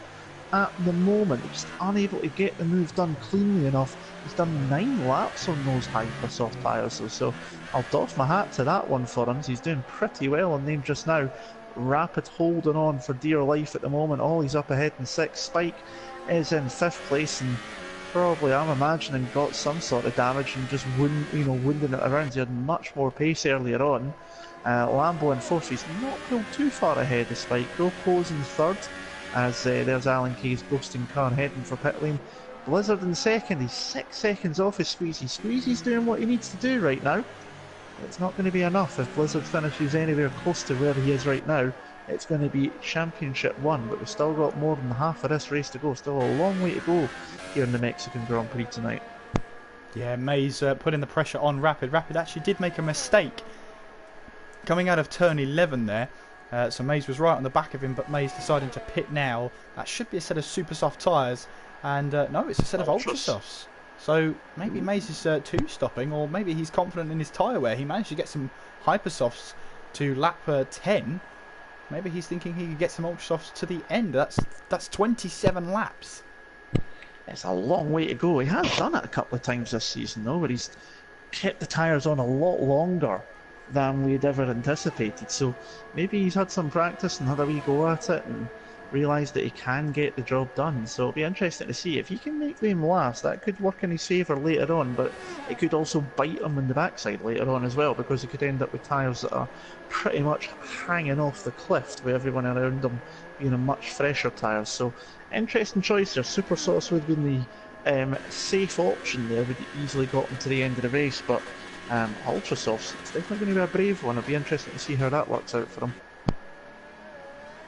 at the moment, just unable to get the move done cleanly enough. He's done 9 laps on those hyper-soft tyres, so I'll doff my hat to that one for him. He's doing pretty well on them just now. Rapid holding on for dear life at the moment. Ollie's up ahead in 6th. Spike is in 5th place, and probably, I'm imagining, got some sort of damage and just winding it around. He had much more pace earlier on. Lambo in 4th. He's not pulled too far ahead of Spike, though. Pose in 3rd, as there's Alan Kay's ghosting car heading for pit lane. Blizzard in 2nd, he's 6 seconds off his Squeezy. Squeezy's doing what he needs to do right now. It's not going to be enough if Blizzard finishes anywhere close to where he is right now. It's going to be Championship 1, but we've still got more than half of this race to go. Still a long way to go here in the Mexican Grand Prix tonight. Yeah, Mays putting the pressure on Rapid. Rapid actually did make a mistake coming out of turn 11 there. So Mays was right on the back of him, but Mays deciding to pit now. That should be a set of super soft tyres, and no, it's a set of ultra softs. So maybe Mays is two stopping, or maybe he's confident in his tyre wear. He managed to get some hyper softs to lap 10. Maybe he's thinking he could get some ultra softs to the end. That's 27 laps. It's a long way to go. He has done it a couple of times this season though, where he's kept the tyres on a lot longer than we'd ever anticipated. So maybe he's had some practice and had a wee go at it and realised that he can get the job done. So it'll be interesting to see if he can make them last. That could work in his favour later on, but it could also bite him in the backside later on as well, because he could end up with tyres that are pretty much hanging off the cliff, with everyone around him being a much fresher tyres. So interesting choice there. Super Sauce would have been the safe option there, would easily got him to the end of the race, but Ultra Softs, it's definitely going to be a brave one. It'll be interesting to see how that works out for him.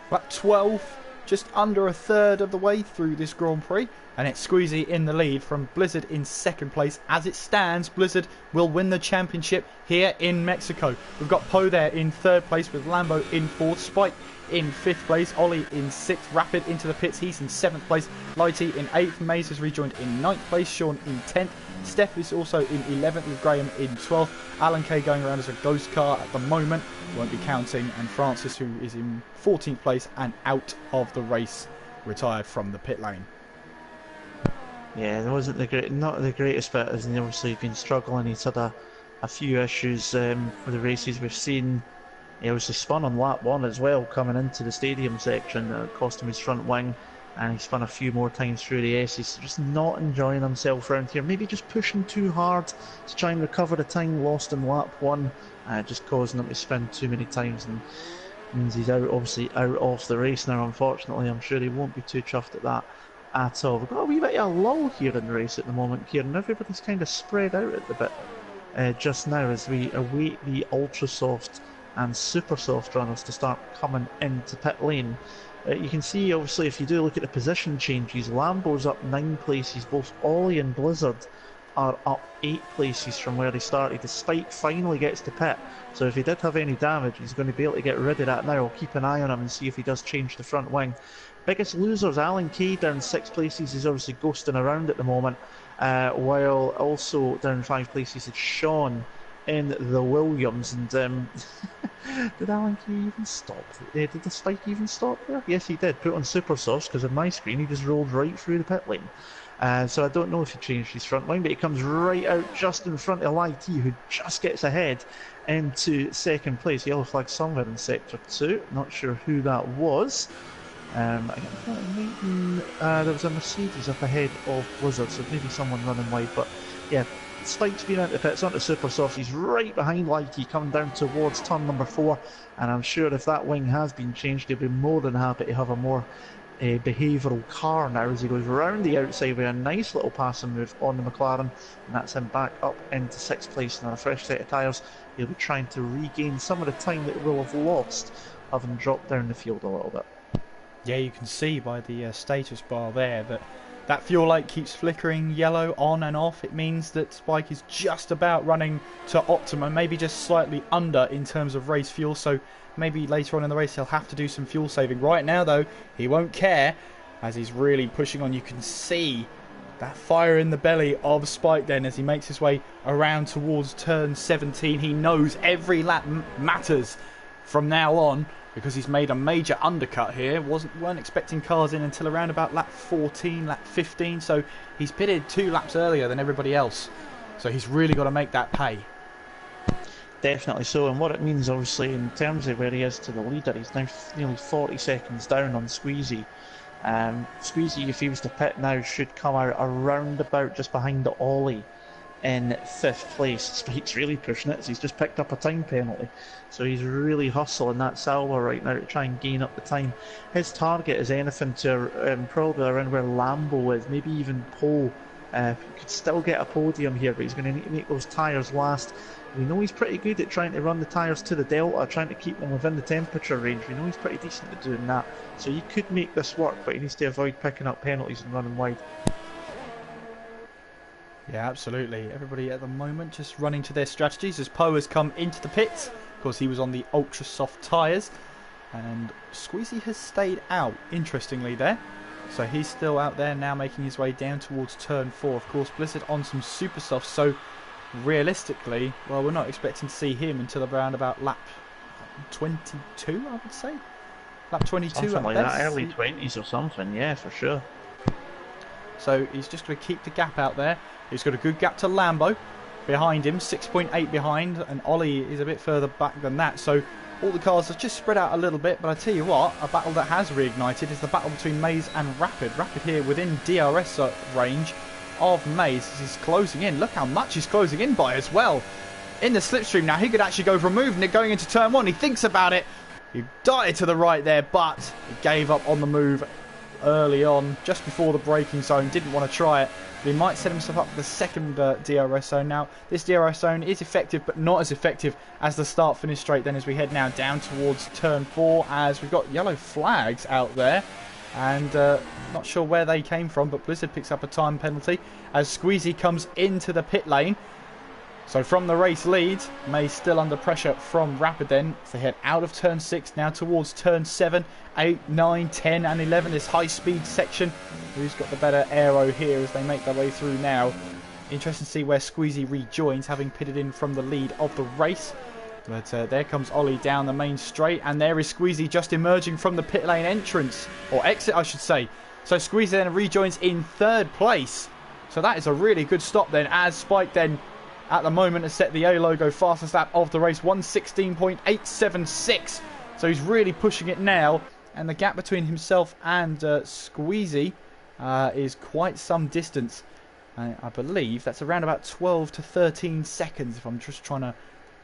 Lap 12, just under a third of the way through this Grand Prix, and it's Squeezy in the lead from Blizzard in 2nd place. As it stands, Blizzard will win the championship here in Mexico. We've got Poe there in 3rd place, with Lambo in 4th, Spike in 5th place, Ollie in 6th, Rapid into the pits, he's in 7th place, Lighty in 8th, Mays has rejoined in 9th place, Sean in 10th, Steph is also in 11th, with Graham in 12th, Alan Kay going around as a ghost car at the moment, won't be counting, and Francis, who is in 14th place and out of the race, retired from the pit lane. Yeah, it wasn't not the greatest bit, as he obviously been struggling. He's had a few issues with the races we've seen. He was spun on lap 1 as well, coming into the stadium section, cost him his front wing, and he spun a few more times through the S. He's just not enjoying himself around here, maybe just pushing too hard to try and recover the time lost in lap 1, just causing him to spin too many times, and means he's obviously out of the race now, unfortunately. I'm sure he won't be too chuffed at that at all. We've got a wee bit of a lull here in the race at the moment, Kieran. Everybody's kind of spread out at the bit just now as we await the ultra soft and super soft runners to start coming into pit lane. You can see, obviously, if you do look at the position changes, Lambo's up 9 places. Both Ollie and Blizzard are up 8 places from where they started. The Spike finally gets to pit, so if he did have any damage, he's going to be able to get rid of that now. I'll keep an eye on him and see if he does change the front wing. Biggest losers, Alan Kay down 6 places. He's obviously ghosting around at the moment, while also down 5 places is Sean in the Williams. And did Alan Kay even stop? Did the Spike even stop there? Yes, he did. Put on super softs, because on my screen he just rolled right through the pit lane. So I don't know if he changed his front line, but he comes right out just in front of Light, who just gets ahead into 2nd place. Yellow flag somewhere in sector 2. Not sure who that was. There was a Mercedes up ahead of Blizzard, so maybe someone running wide. But yeah, Spike's been out the pits onto super soft. He's right behind Lighty, coming down towards turn number 4. And I'm sure if that wing has been changed, he'll be more than happy to have a more behavioural car now as he goes round the outside with a nice little passing move on the McLaren, and that's him back up into 6th place on a fresh set of tyres. He'll be trying to regain some of the time that he will have lost having dropped down the field a little bit. Yeah, you can see by the status bar there that that fuel light keeps flickering yellow on and off. It means that Spike is just about running to optimum, maybe just slightly under in terms of race fuel, so maybe later on in the race he'll have to do some fuel saving. Right now though, he won't care as he's really pushing on. You can see that fire in the belly of Spike then as he makes his way around towards turn 17. He knows every lap matters from now on, because he's made a major undercut here. Weren't expecting cars in until around about lap 14, lap 15, so he's pitted 2 laps earlier than everybody else. So he's really got to make that pay. Definitely so, and what it means obviously in terms of where he is to the leader, he's now nearly 40 seconds down on Squeezy. Squeezy, if he was to pit now, should come out around about just behind the Ollie in 5th place. Spike's really pushing it, so he's just picked up a time penalty. So he's really hustling that Salva right now to try and gain up the time. His target is anything to probably around where Lambo is, maybe even pole. Could still get a podium here, but he's going to need to make those tyres last. We know he's pretty good at trying to run the tyres to the delta, trying to keep them within the temperature range. We know he's pretty decent at doing that. So he could make this work, but he needs to avoid picking up penalties and running wide. Yeah, absolutely. Everybody at the moment just running to their strategies as Poe has come into the pits. Of course, he was on the ultra soft tyres. And Squeezy has stayed out, interestingly, there. So he's still out there now, making his way down towards turn 4. Of course, Blizzard on some super soft, so realistically, well, we're not expecting to see him until around about lap 22, I would say. Lap 22 something at like best. that, early 20s or something, yeah, for sure. So he's just going to keep the gap out there. He's got a good gap to Lambo behind him, 6.8 behind, and Ollie is a bit further back than that. So all the cars have just spread out a little bit, but I tell you what, a battle that has reignited is the battle between Maze and Rapid. Rapid here within DRS range of Maze as he's closing in. Look how much he's closing in by as well. In the slipstream now, he could actually go for a move, and going into turn 1. He thinks about it. He darted to the right there, but he gave up on the move early on, just before the braking zone. Didn't want to try it. But he might set himself up for the second DRS zone. Now, this DRS zone is effective, but not as effective as the start-finish straight then, as we head now down towards turn 4, as we've got yellow flags out there. And not sure where they came from, but Blizzard picks up a time penalty as Squeezy comes into the pit lane. So from the race lead, May still under pressure from Rapid then. So they head out of turn 6 now towards turn 7, 8, 9, 10 and 11. This high speed section. Who's got the better aero here as they make their way through now. Interesting to see where Squeezy rejoins, having pitted in from the lead of the race. But there comes Ollie down the main straight, and there is Squeezy just emerging from the pit lane entrance, or exit I should say. So Squeezy then rejoins in 3rd place. So that is a really good stop then, as Spike then at the moment has set the A logo fastest lap of the race, 1:16.876. So he's really pushing it now, and the gap between himself and Squeezy is quite some distance. I believe that's around about 12 to 13 seconds if I'm just trying to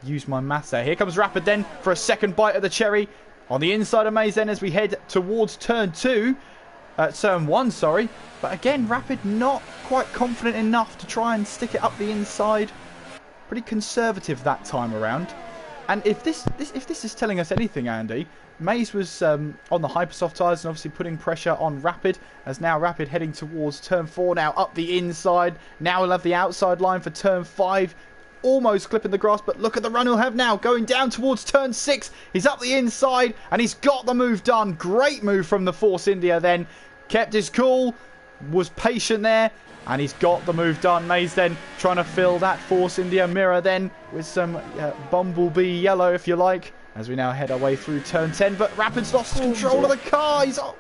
use my maths there. Here comes Rapid then for a second bite of the cherry on the inside of Maze then as we head towards turn 1, sorry. But again, Rapid not quite confident enough to try and stick it up the inside. Pretty conservative that time around. And if this is telling us anything, Andy, Maze was on the hypersoft tyres and obviously putting pressure on Rapid, as now Rapid heading towards turn 4, now up the inside. Now we'll have the outside line for turn 5. Almost clipping the grass, but look at the run he'll have now, going down towards turn 6. He's up the inside, and he's got the move done. Great move from the Force India then. Kept his cool, was patient there, and he's got the move done. Maze then trying to fill that Force India mirror then with some Bumblebee yellow, if you like, as we now head our way through turn 10. But Rapid's lost control of the car. He's off.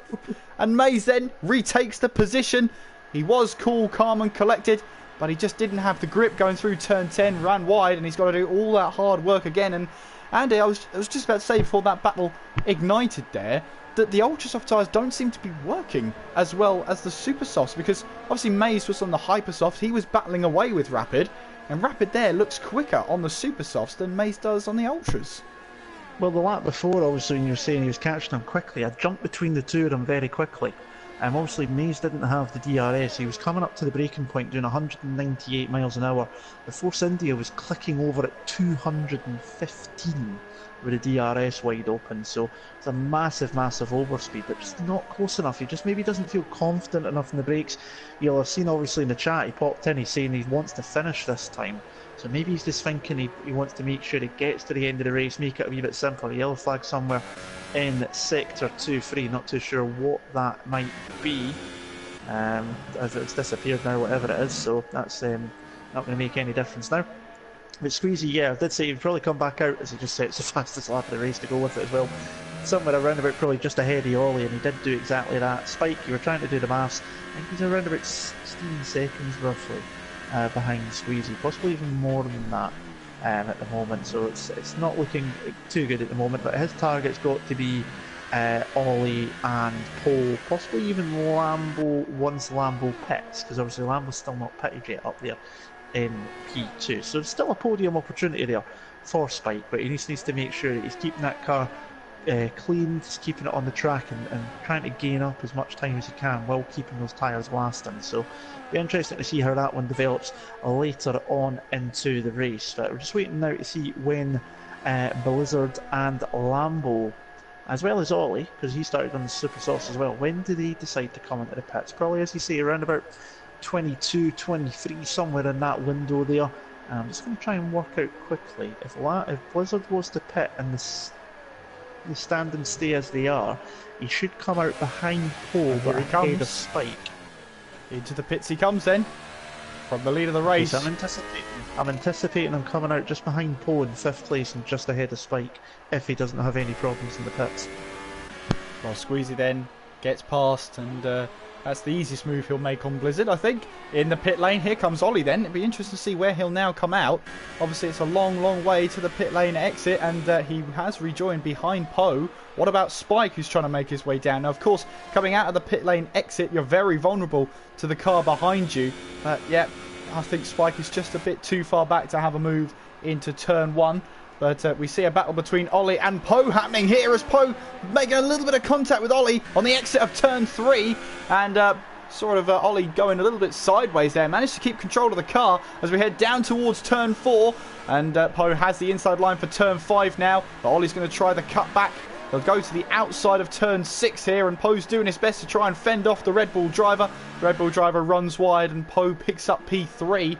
And Maze then retakes the position. He was cool, calm and collected, but he just didn't have the grip going through turn 10, ran wide, and he's got to do all that hard work again. And Andy, I was just about to say before that battle ignited there, that the ultra soft tyres don't seem to be working as well as the super softs, because obviously Maze was on the hyper soft, he was battling away with Rapid, and Rapid there looks quicker on the super softs than Maze does on the ultras. Well, the lap before, obviously, when you were saying he was catching them quickly, I jumped between the two of them very quickly. Obviously, Mays didn't have the DRS. He was coming up to the braking point doing 198 miles an hour. The Force India was clicking over at 215 with the DRS wide open. So it's a massive, massive overspeed, but just not close enough. He just maybe doesn't feel confident enough in the brakes. You'll have seen, obviously, in the chat, he popped in, he's saying he wants to finish this time. So maybe he's just thinking he wants to make sure he gets to the end of the race, make it a wee bit simpler. Yellow flag somewhere in sector 2-3, not too sure what that might be. As it's disappeared now, whatever it is, so that's not going to make any difference now. But Squeezy, yeah, I did say he'd probably come back out as he just sets the fastest lap of the race to go with it as well. Somewhere around about probably just ahead of Ollie, and he did do exactly that. Spike, you were trying to do the maths, I think he's around about 16 seconds roughly behind Squeezy, possibly even more than that at the moment. So it's not looking too good at the moment, but his target's got to be Ollie and Paul, possibly even Lambo once Lambo pits, because obviously Lambo's still not pitted yet up there in P2. So there's still a podium opportunity there for Spike, but he needs to make sure that he's keeping that car clean, just keeping it on the track and trying to gain up as much time as he can while keeping those tyres lasting. So it'll be interesting to see how that one develops later on into the race. But we're just waiting now to see when Blizzard and Lambo, as well as Ollie, because he started on the super softs as well, when do they decide to come into the pits? Probably, as you say, around about 22, 23, somewhere in that window there. I'm just going to try and work out quickly. If Blizzard was to pit and they stand and stay as they are, he should come out behind Paul, but ahead of Spike. Into the pits he comes then, from the lead of the race. I'm anticipating him coming out just behind Paul in 5th place and just ahead of Spike, if he doesn't have any problems in the pits. Well, Squeezy then gets past, and that's the easiest move he'll make on Blizzard, I think. In the pit lane, here comes Ollie then. It'll be interesting to see where he'll now come out. Obviously, it's a long, long way to the pit lane exit, and he has rejoined behind Poe. What about Spike, who's trying to make his way down? Now, of course, coming out of the pit lane exit, you're very vulnerable to the car behind you. But, yeah, I think Spike is just a bit too far back to have a move into turn 1. But we see a battle between Ollie and Poe happening here, as Poe making a little bit of contact with Ollie on the exit of turn 3. And Ollie going a little bit sideways there. Managed to keep control of the car as we head down towards turn 4. And Poe has the inside line for turn 5 now. But Ollie's going to try the cut back. They'll go to the outside of turn 6 here, and Poe's doing his best to try and fend off the Red Bull driver. The Red Bull driver runs wide, and Poe picks up P3.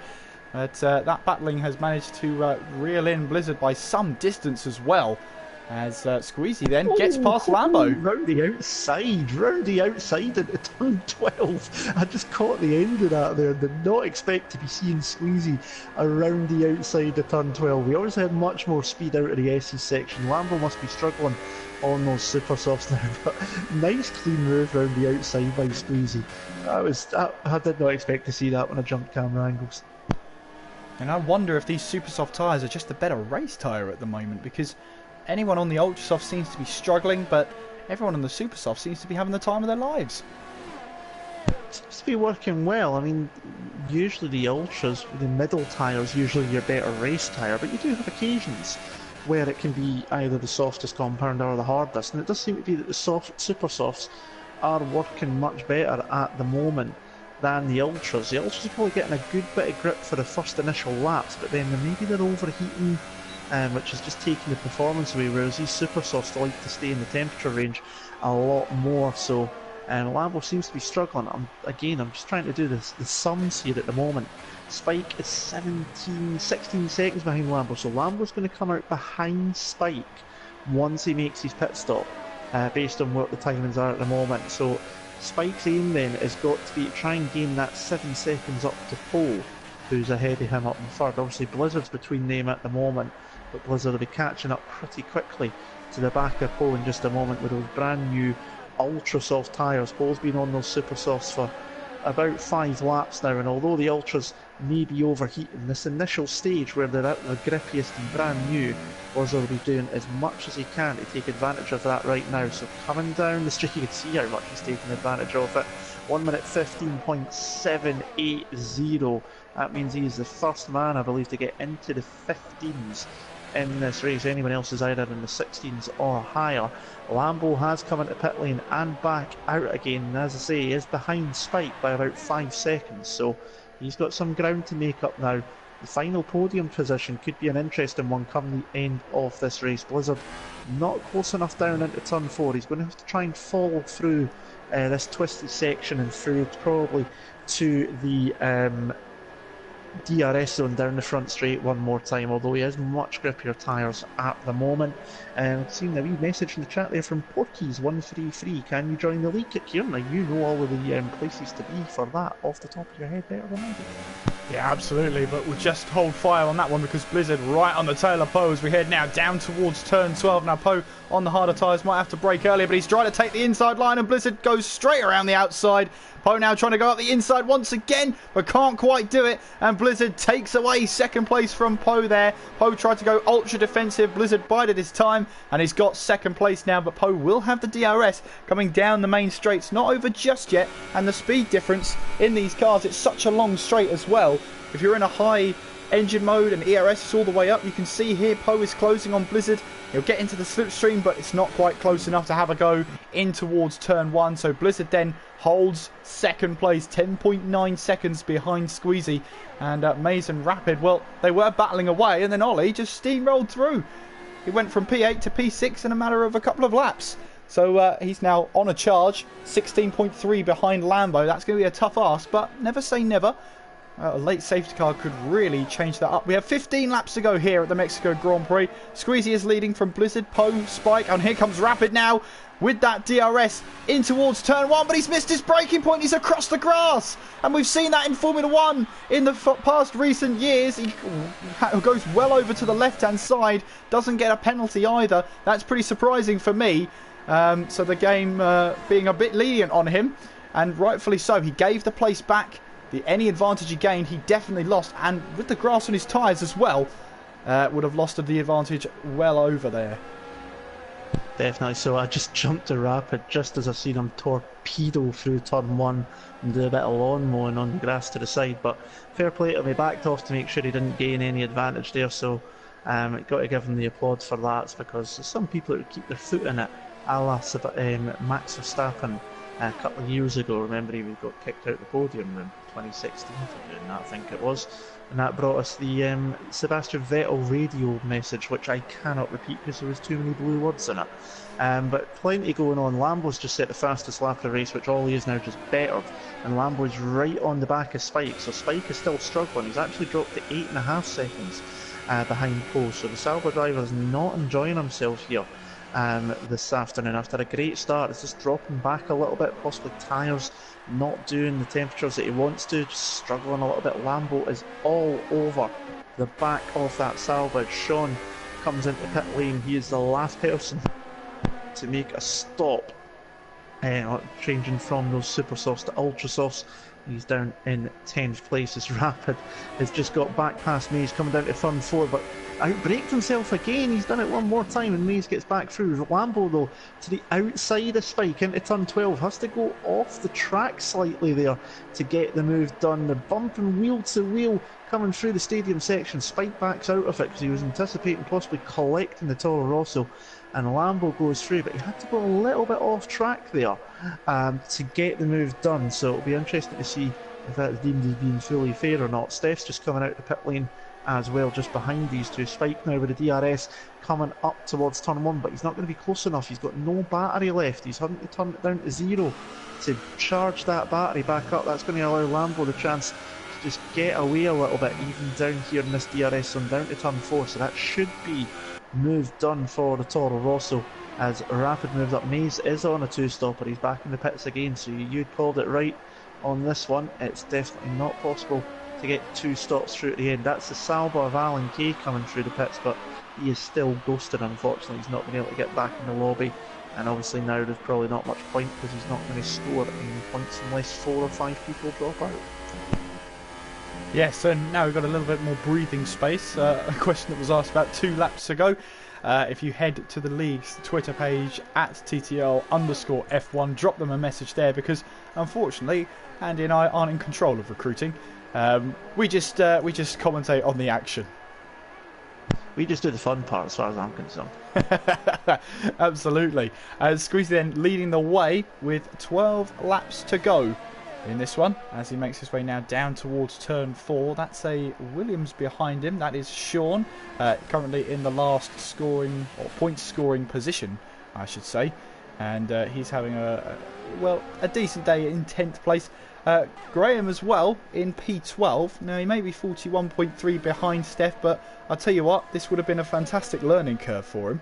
But that battling has managed to reel in Blizzard by some distance as well, as Squeezy then gets past Lambo. Round the outside into turn 12. I just caught the end of that there. Did not expect to be seeing Squeezy around the outside of turn 12. We always had much more speed out of the SE section. Lambo must be struggling on those super softs now, but nice clean move round the outside by Squeezy. I did not expect to see that when I jumped camera angles. And I wonder if these super soft tyres are just a better race tyre at the moment, because anyone on the ultra soft seems to be struggling, but everyone on the super soft seems to be having the time of their lives. It seems to be working well. I mean, usually the ultras, the middle tyres, usually your better race tyre, but you do have occasions where it can be either the softest compound or the hardest, and it does seem to be that the super softs are working much better at the moment than the ultras. The ultras are probably getting a good bit of grip for the first initial laps, but then maybe they're overheating, which is just taking the performance away, whereas these super softs like to stay in the temperature range a lot more. So Lambo seems to be struggling. I'm just trying to do the sums here at the moment. Spike is 16 seconds behind Lambo, so Lambo's going to come out behind Spike once he makes his pit stop, based on what the timings are at the moment. So Spike's aim then has got to be to try and gain that 7 seconds up to Poe, who's ahead of him up in third. Obviously Blizzard's between them at the moment, but Blizzard will be catching up pretty quickly to the back of Poe in just a moment with those brand new ultra soft tyres. Poe's been on those super softs for about 5 laps now, and although the ultras may be overheating, this initial stage where they're at the grippiest and brand new, Blizzard will be doing as much as he can to take advantage of that right now. So coming down the street, you can see how much he's taking advantage of it. 1 minute 15.780. That means he is the first man, I believe, to get into the 15s in this race. Anyone else is either in the 16s or higher. Lambo has come into pit lane and back out again, and as I say, he is behind Spike by about 5 seconds, so he's got some ground to make up now. The final podium position could be an interesting one come the end of this race. Blizzard not close enough down into turn 4. He's going to have to try and follow through this twisty section and through probably to the DRS zone down the front straight one more time, although he has much grippier tyres at the moment. I've seen a wee message in the chat there from Porkies133. Can you join the league, Kieran? You know all of the places to be for that off the top of your head better than I do. Yeah, absolutely, but we'll just hold fire on that one because Blizzard right on the tail of Poe as we head now down towards turn 12. Now Poe on the harder tyres might have to brake earlier, but he's trying to take the inside line and Blizzard goes straight around the outside. Poe now trying to go up the inside once again, but can't quite do it, and Blizzard takes away second place from Poe there. Poe tried to go ultra defensive, Blizzard bided his time, and he's got second place now, but Poe will have the DRS coming down the main straights, not over just yet, and the speed difference in these cars, it's such a long straight as well. If you're in a high engine mode and ERS is all the way up, you can see here Poe is closing on Blizzard. He'll get into the slipstream, but it's not quite close enough to have a go in towards turn 1. So Blizzard then holds second place, 10.9 seconds behind Squeezy. And Maze and Rapid, well, they were battling away, and then Ollie just steamrolled through. He went from P8 to P6 in a matter of a couple of laps. So he's now on a charge, 16.3 behind Lambo. That's going to be a tough ask, but never say never. A late safety car could really change that up. We have 15 laps to go here at the Mexico Grand Prix. Squeezy is leading from Blizzard, Poe, Spike, and here comes Rapid now with that DRS in towards turn 1, but he's missed his braking point. He's across the grass, and we've seen that in Formula 1 in the past recent years. He goes well over to the left-hand side, doesn't get a penalty either. That's pretty surprising for me. So the game being a bit lenient on him, and rightfully so. He gave the place back. Any advantage he gained, he definitely lost, and with the grass on his tyres as well, would have lost the advantage well over there. Definitely. So I just jumped to Rapid just as I seen him torpedo through turn 1 and do a bit of lawn mowing on the grass to the side, but fair play to him. He backed off to make sure he didn't gain any advantage there, so got to give him the applause for that, because there's some people that would keep their foot in it, a la Max Verstappen a couple of years ago. Remember, he got kicked out the podium in 2016 for doing that, I think it was, and that brought us the Sebastian Vettel radio message, which I cannot repeat because there was too many blue words in it. But plenty going on. Lambo's just set the fastest lap of the race, which Ollie is now just bettered, and Lambo's right on the back of Spike, so Spike is still struggling. He's actually dropped to 8.5 seconds behind Poe, so the Sauber driver is not enjoying himself here this afternoon. After a great start, it's just dropping back a little bit, possibly tyres not doing the temperatures that he wants to, just struggling a little bit. Lambo is all over the back of that salvage. Sean comes into pit lane. He is the last person to make a stop, changing from those super softs to ultra softs. He's down in 10th place as Rapid has just got back past Maze, coming down to turn 4, but outbraked himself again. He's done it one more time and Maze gets back through. Lambo though to the outside of Spike into turn 12, has to go off the track slightly there to get the move done. They're bumping wheel to wheel coming through the stadium section. Spike backs out of it because he was anticipating possibly collecting the Toro Rosso, and Lambo goes through, but he had to go a little bit off track there to get the move done, so it'll be interesting to see if that's deemed as being fully fair or not. Steph's just coming out the pit lane as well, just behind these two. Spike now with the DRS coming up towards turn 1, but he's not going to be close enough. He's got no battery left. He's having to turn it down to 0 to charge that battery back up. That's going to allow Lambo the chance to just get away a little bit, even down here in this DRS zone, down to turn 4, so that should be move done for the Toro Rosso as Rapid moves up. Maze is on a 2-stopper. He's back in the pits again, so you'd called it right on this one. It's definitely not possible to get 2 stops through at the end. That's the Sauber of Alan Kay coming through the pits, but he is still ghosted. Unfortunately, he's not been able to get back in the lobby, and obviously now there's probably not much point because he's not going to score any points unless 4 or 5 people drop out. Yes, and now we've got a little bit more breathing space. A question that was asked about 2 laps ago. If you head to the league's Twitter page at TTL_F1, drop them a message there, because unfortunately Andy and I aren't in control of recruiting. We just commentate on the action. We just do the fun part as far as I'm concerned. Absolutely. Squeezy then leading the way with 12 laps to go in this one as he makes his way now down towards turn 4. That's a Williams behind him. That is Sean, currently in the last scoring or point scoring position, I should say. And he's having a decent day in 10th place. Graham as well in P12. Now he may be 41.3 behind Steph, but I'll tell you what, this would have been a fantastic learning curve for him.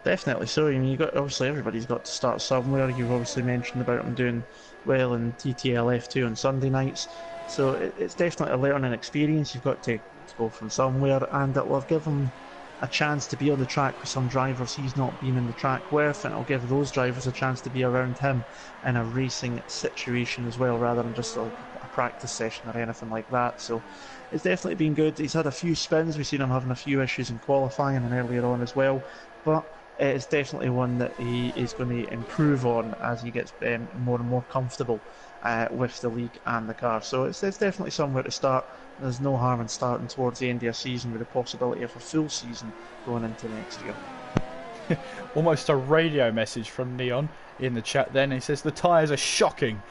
Definitely so. I mean, obviously everybody's got to start somewhere. You've obviously mentioned about him doing well in TTL F2 on Sunday nights, so it's definitely a learning experience. You've got to go from somewhere, and it will have given him a chance to be on the track with some drivers he's not been in the track with, and it'll give those drivers a chance to be around him in a racing situation as well, rather than just a practice session or anything like that. So it's definitely been good. He's had a few spins. We've seen him having a few issues in qualifying and earlier on as well, but it's definitely one that he is going to improve on as he gets more and more comfortable with the league and the car. So it's definitely somewhere to start. There's no harm in starting towards the end of a season with the possibility of a full season going into next year. Almost a radio message from Neon in the chat then. He says the tyres are shocking.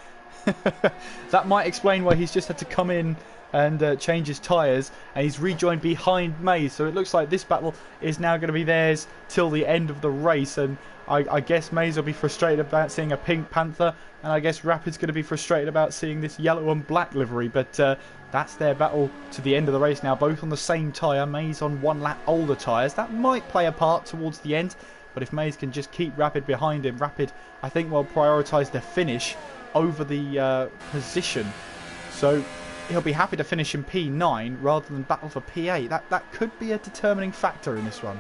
That might explain why he's just had to come in and change his tyres, and he's rejoined behind Mays, so it looks like this battle is now going to be theirs till the end of the race. And I guess Mays will be frustrated about seeing a pink Panther, and I guess Rapid's going to be frustrated about seeing this yellow and black livery, but that's their battle to the end of the race now, both on the same tyre. Mays on 1 lap older tyres. That might play a part towards the end, but if Mays can just keep Rapid behind him, Rapid I think will prioritise the finish over the position, so he'll be happy to finish in P9 rather than battle for P8. That could be a determining factor in this one.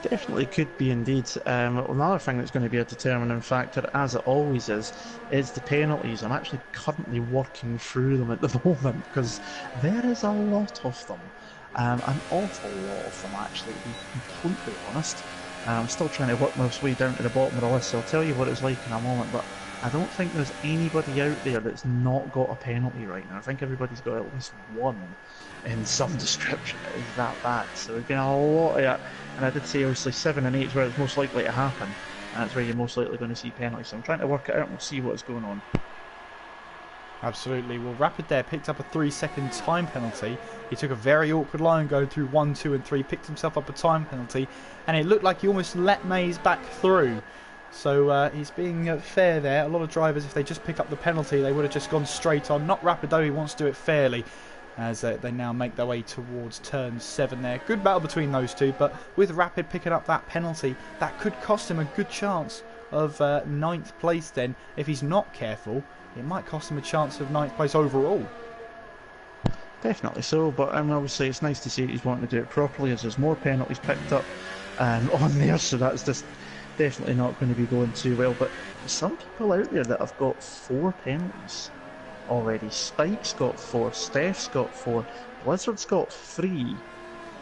Definitely could be indeed. Another thing that's going to be a determining factor, as it always is the penalties. I'm actually currently working through them at the moment because there is a lot of them. An awful lot of them, actually, to be completely honest. I'm still trying to work my way down to the bottom of the list, so I'll tell you what it's like in a moment, but I don't think there's anybody out there that's not got a penalty right now. I think everybody's got at least one in some description. It is that bad. So there's been a lot of that. And I did say obviously 7 and 8 is where it's most likely to happen. And that's where you're most likely going to see penalties. So I'm trying to work it out and we'll see what's going on. Absolutely. Well, Rapid there picked up a 3-second time penalty. He took a very awkward line going through 1, 2 and 3, picked himself up a time penalty, and it looked like he almost let Mays back through. So he's being fair there. A lot of drivers, if they just pick up the penalty, they would have just gone straight on. Not Rapid though, he wants to do it fairly as they now make their way towards turn 7 there. Good battle between those two, but with Rapid picking up that penalty, that could cost him a good chance of 9th place then. If he's not careful, it might cost him a chance of 9th place overall. Definitely so, but obviously it's nice to see he's wanting to do it properly as there's more penalties picked up on there, so that's just definitely not going to be going too well. But there's some people out there that have got 4 penalties already. Spike's got 4, Steph's got 4, Blizzard's got 3, and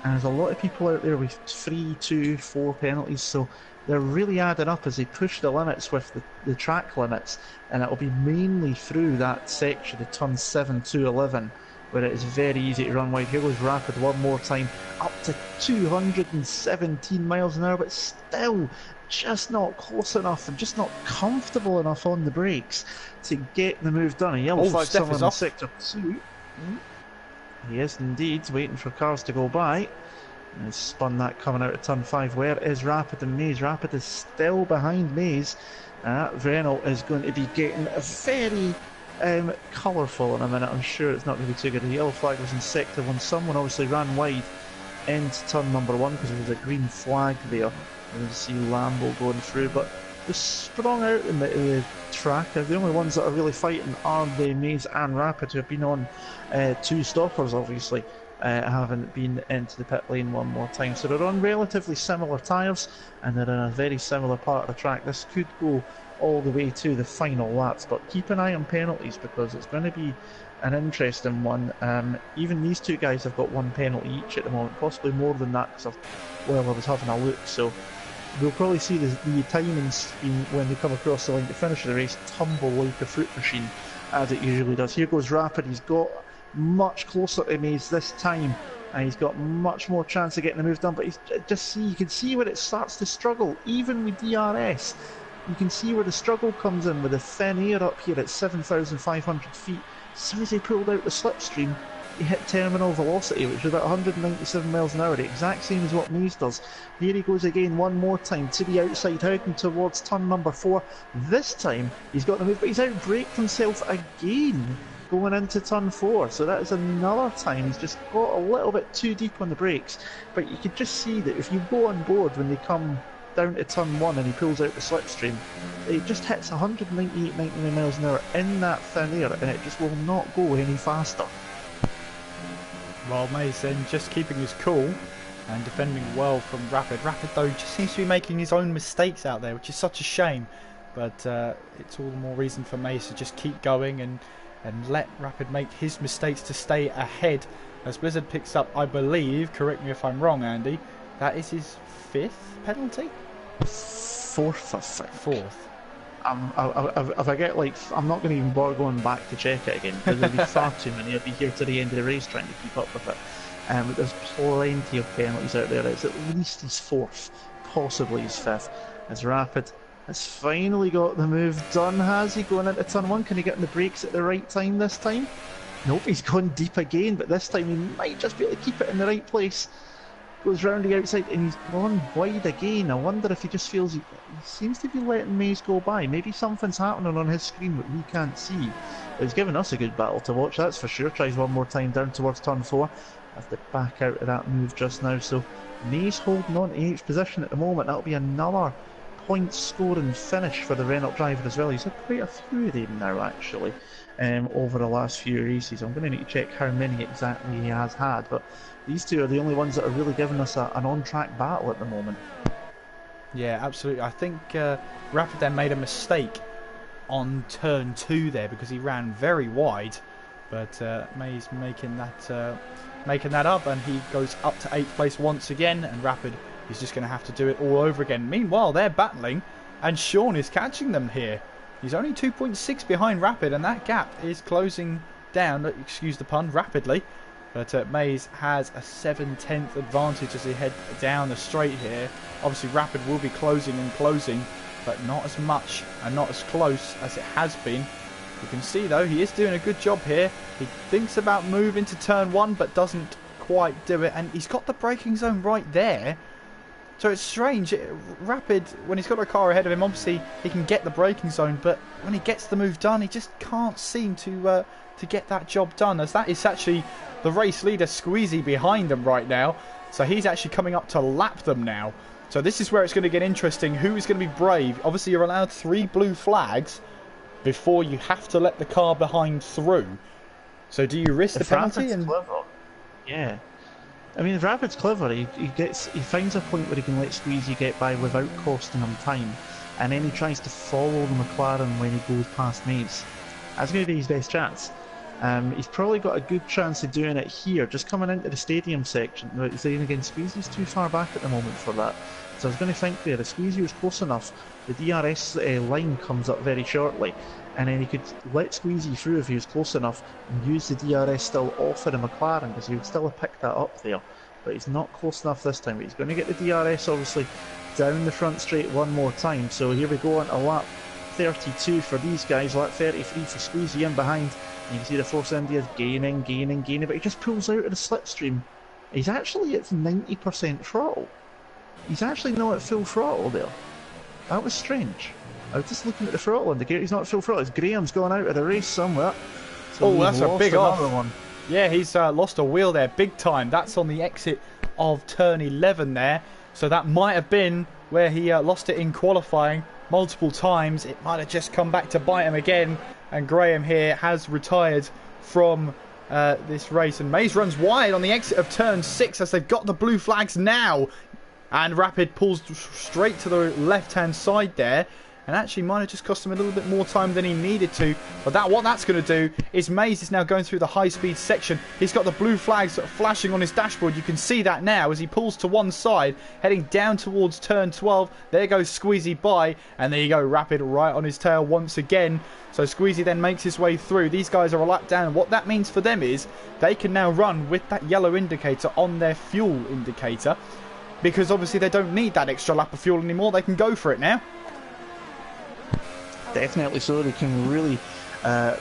there's a lot of people out there with 3, 2, 4 penalties, so they're really adding up as they push the limits with the track limits, and it'll be mainly through that section, the turn 7 to 11, where it is very easy to run wide. Here goes Rapid one more time, up to 217 miles an hour, but still just not close enough and just not comfortable enough on the brakes to get the move done. A yellow flag somewhere in sector 2. He is indeed waiting for cars to go by. And he's spun that coming out of turn 5. Where is Rapid and Mays? Rapid is still behind Mays. Renault is going to be getting very colourful in a minute. I'm sure it's not going to be too good. The yellow flag was in sector 1. Someone obviously ran wide into turn number 1 because there was a green flag there. You see Lambo going through, but they're sprung out in the track. The only ones that are really fighting are the Mays and Rapid, who have been on 2 stoppers, obviously. Haven't been into the pit lane one more time. So they're on relatively similar tyres, and they're in a very similar part of the track. This could go all the way to the final laps, but keep an eye on penalties because it's going to be an interesting one. Even these 2 guys have got 1 penalty each at the moment, possibly more than that because I was having a look. So we'll probably see the timings when they come across the line to finish the race tumble like a fruit machine, as it usually does. Here goes Rapid. He's got much closer to Mays this time, and he's got much more chance of getting the move done. But you can see where it starts to struggle, even with DRS. You can see where the struggle comes in with the thin air up here at 7,500 feet. As soon as he pulled out the slipstream, he hit terminal velocity, which was about 197 miles an hour, the exact same as what Mays does. Here he goes again one more time to the outside, heading towards turn number 4. This time he's got the move, but he's outbraked himself again going into turn 4. So that is another time he's just got a little bit too deep on the brakes. But you could just see that if you go on board when they come down to turn 1 and he pulls out the slipstream, it just hits 198, 99 miles an hour in that thin air, and it just will not go any faster. Well, Mays then just keeping his cool and defending well from Rapid. Rapid, though, just seems to be making his own mistakes out there, which is such a shame. But it's all the more reason for Mays to just keep going and let Rapid make his mistakes to stay ahead. As Blizzard picks up, I believe, correct me if I'm wrong, Andy, that is his 5th penalty? 4th, I think. 4th. If I get I'm not going to even bother going back to check it again, because there'll be far too many. I'll be here to the end of the race trying to keep up with it. But there's plenty of penalties out there. It's at least his 4th, possibly his 5th. As Rapid has finally got the move done, has he? Going into turn 1, can he get on the brakes at the right time this time? Nope, he's gone deep again, but this time he might just be able to keep it in the right place. Goes round the outside and he's gone wide again. I wonder if he just feels he seems to be letting Mays go by. Maybe something's happening on his screen that we can't see. But he's given us a good battle to watch, that's for sure. Tries one more time down towards turn 4. Have to back out of that move just now. So Mays holding on to 8th position at the moment. That'll be another point scoring finish for the Renault driver as well. He's had quite a few of them now actually over the last few races. I'm going to need to check how many exactly he has had, but these two are the only ones that are really giving us an on-track battle at the moment. Yeah, absolutely. I think Rapid then made a mistake on turn 2 there because he ran very wide, but Mays making that up, and he goes up to 8th place once again, and Rapid is just going to have to do it all over again. Meanwhile, they're battling, and Sean is catching them here. He's only 2.6 behind Rapid, and that gap is closing down, excuse the pun, rapidly. But Mays has a 7/10 advantage as they head down the straight here. Obviously Rapid will be closing and closing, but not as much and not as close as it has been. You can see though, he is doing a good job here. He thinks about moving to turn 1, but doesn't quite do it. And he's got the braking zone right there. So it's strange. Rapid, when he's got a car ahead of him, obviously he can get the braking zone, but when he gets the move done, he just can't seem to get that job done, as that is actually the race leader Squeezy behind them right now. So he's actually coming up to lap them now. So this is where it's going to get interesting. Who is going to be brave? Obviously you're allowed 3 blue flags before you have to let the car behind through. So do you risk the penalty? Clever. Yeah. I mean, if Rapid's clever, he finds a point where he can let Squeezy get by without costing him time, and then he tries to follow the McLaren when he goes past Mays. That's going to be his best chance. He's probably got a good chance of doing it here, just coming into the stadium section. But then again, Squeezy's too far back at the moment for that. So I was going to think there, if Squeezy was close enough, the DRS line comes up very shortly, and then he could let Squeezy through if he was close enough and use the DRS still off of the McLaren, because he would still have picked that up there. But he's not close enough this time. But he's going to get the DRS obviously down the front straight one more time. So here we go on to lap 32 for these guys, lap 33 for Squeezy in behind. And you can see the Force India's gaining, but he just pulls out of the slipstream. He's actually at 90% throttle. He's actually not at full throttle there. That was strange. I was just looking at the throttle indicator. He's not at full throttle. It's Graham's gone out of the race somewhere. So that's a big off. One. Yeah, he's lost a wheel there, big time. That's on the exit of turn 11 there. So that might have been where he lost it in qualifying multiple times. It might have just come back to bite him again. And Graham here has retired from this race. And Mays runs wide on the exit of turn 6 as they've got the blue flags now. And Rapid pulls straight to the left-hand side there. and actually might have just cost him a little bit more time than he needed to. But what that's going to do is Mays is now going through the high-speed section. He's got the blue flags sort of flashing on his dashboard. You can see that now as he pulls to one side, heading down towards turn 12. There goes Squeezy by, and there you go, Rapid right on his tail once again. So Squeezy then makes his way through. These guys are a lap down. What that means for them is they can now run with that yellow indicator on their fuel indicator, because obviously they don't need that extra lap of fuel anymore. They can go for it now. Definitely so. They can really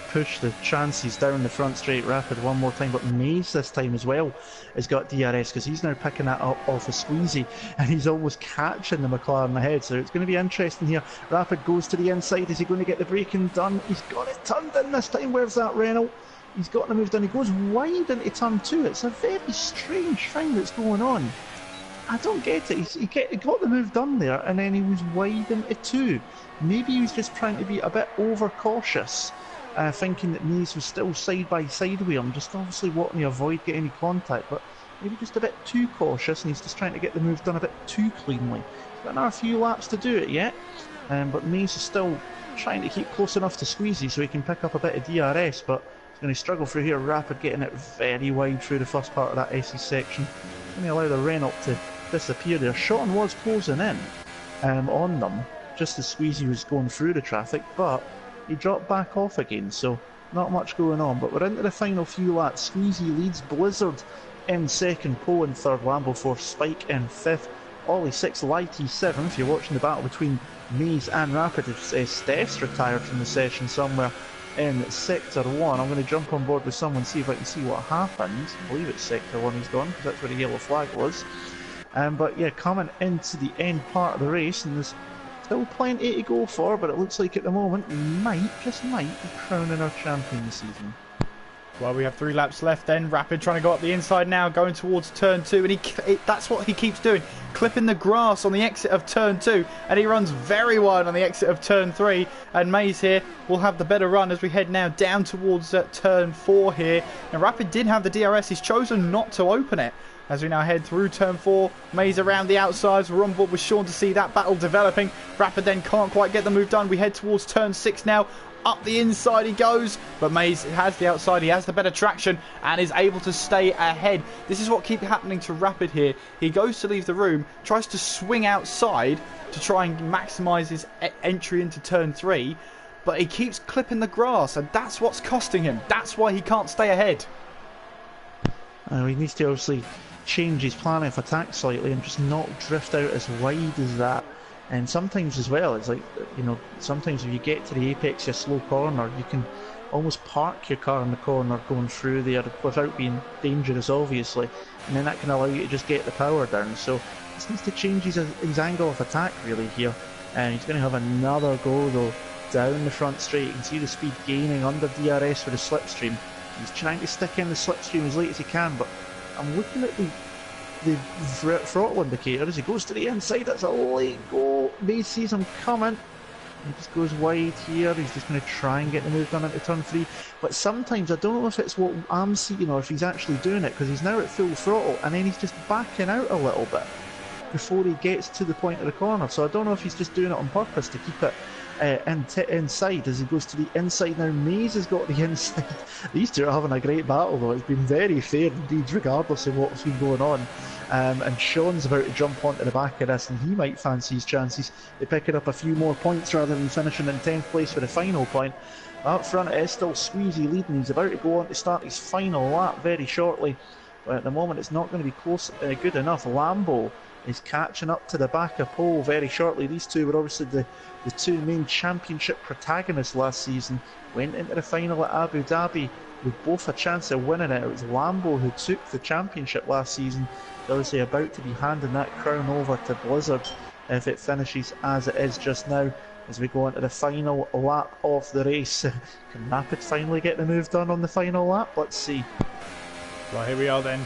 push the chances down the front straight. Rapid one more time, but Mays this time as well has got DRS, because he's now picking that up off of Squeezy, and he's almost catching the McLaren ahead. So it's going to be interesting here. Rapid goes to the inside. Is he going to get the braking done? He's got it turned in this time. Where's that Renault? He's got to move down. He goes wide into turn 2. It's a very strange thing that's going on. I don't get it. He got the move done there, and then he was wide into 2. Maybe he was just trying to be a bit overcautious, thinking that Mays was still side by side with him, just obviously wanting to avoid getting any contact, but maybe just a bit too cautious, and he's just trying to get the move done a bit too cleanly. He's got another few laps to do it yet, but Mays is still trying to keep close enough to Squeezy so he can pick up a bit of DRS, but he's going to struggle through here. Rapid getting it very wide through the first part of that SE section. Going to allow the Renault to disappear there. Sean was closing in on them just as Squeezy was going through the traffic, but he dropped back off again, so not much going on. But we're into the final few laps. Squeezy leads, Blizzard in second, Poe in third, Lambo 4th, Spike in fifth, Ollie 6th, Lighty 7th. You're watching the battle between Mays and Rapid. Steph's retired from the session somewhere in sector 1. I'm going to jump on board with someone, see if I can see what happens. I believe it's sector 1 he's gone, because that's where the yellow flag was. But yeah, coming into the end part of the race, and there's still plenty to go for, but it looks like at the moment we might, just might, be crowning our champion this season. Well, we have 3 laps left then. Rapid trying to go up the inside now, going towards turn 2, and that's what he keeps doing, clipping the grass on the exit of turn 2, and he runs very wide on the exit of turn 3, and Mays here will have the better run as we head now down towards turn 4 here. Now Rapid did have the DRS, he's chosen not to open it. As we now head through turn 4, Mays around the outsides. We're on board with Sean to see that battle developing. Rapid then can't quite get the move done. We head towards turn 6 now. Up the inside he goes, but Mays has the outside. He has the better traction and is able to stay ahead. This is what keeps happening to Rapid here. He goes to leave the room, tries to swing outside to try and maximise his entry into turn 3, but he keeps clipping the grass, and that's what's costing him. That's why he can't stay ahead. He needs to obviously change his plan of attack slightly and just not drift out as wide as that. And sometimes as well, it's like, you know, sometimes if you get to the apex of a slow corner, you can almost park your car in the corner going through there without being dangerous, obviously, and then that can allow you to just get the power down. So he needs to change his angle of attack really here, and he's going to have another go though down the front straight. You can see the speed gaining under DRS for the slipstream. He's trying to stick in the slipstream as late as he can, but I'm looking at the throttle indicator as he goes to the inside. That's a late go. Mays sees him coming. He just goes wide here. He's just going to try and get the move done into turn 3. But sometimes I don't know if it's what I'm seeing or if he's actually doing it, because he's now at full throttle and then he's just backing out a little bit before he gets to the point of the corner. So I don't know if he's just doing it on purpose to keep it inside as he goes to the inside. Now Mays has got the inside. These two are having a great battle though. It's been very fair indeed regardless of what's been going on. And Sean's about to jump onto the back of this, and he might fancy his chances to picking up a few more points rather than finishing in 10th place for the final point. Up front it is still Squeezy leading. He's about to go on to start his final lap very shortly, but at the moment it's not going to be close good enough. Lambo is catching up to the back of Poe very shortly. These two were obviously the two main championship protagonists last season. Went into the final at Abu Dhabi with both a chance of winning it. It was Lambo who took the championship last season. They're obviously about to be handing that crown over to Blizzard if it finishes as it is just now, as we go into the final lap of the race. Can Rapid finally get the move done on the final lap? Let's see. Right, here we are then,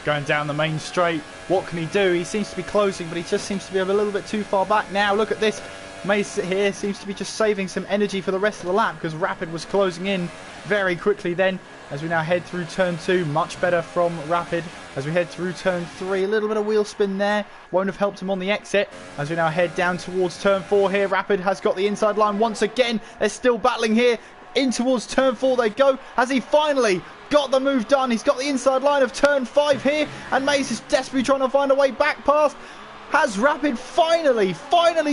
going down the main straight. What can he do? He seems to be closing, but he just seems to be a little bit too far back now. Look at this. Mace here seems to be just saving some energy for the rest of the lap because Rapid was closing in very quickly then. As we now head through turn 2, much better from Rapid. As we head through turn 3, a little bit of wheel spin there. Won't have helped him on the exit. As we now head down towards turn 4 here, Rapid has got the inside line once again. They're still battling here. In towards turn 4 they go. Has he finally got the move done? He's got the inside line of turn 5 here. And Mace is desperately trying to find a way back past. Has Rapid finally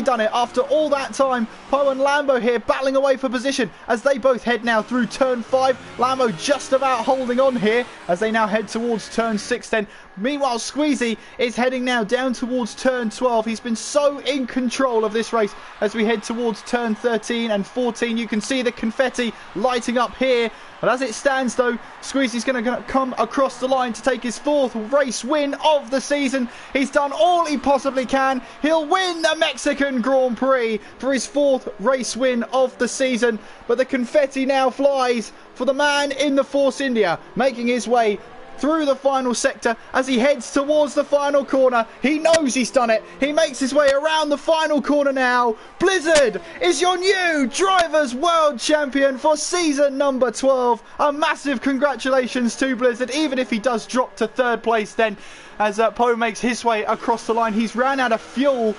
done it after all that time? Poe and Lambo here battling away for position as they both head now through turn 5. Lambo just about holding on here as they now head towards turn 6 then. Meanwhile, Squeezy is heading now down towards turn 12. He's been so in control of this race as we head towards turn 13 and 14. You can see the confetti lighting up here. But as it stands though, Squeezy's going to come across the line to take his 4th race win of the season. He's done all he possibly can. He'll win the Mexican Grand Prix for his 4th race win of the season. But the confetti now flies for the man in the Force India, making his way through the final sector as he heads towards the final corner. He knows he's done it. He makes his way around the final corner now. Blizzard is your new Drivers' World Champion for season number 12. A massive congratulations to Blizzard, even if he does drop to 3rd place then as Poe makes his way across the line. He's ran out of fuel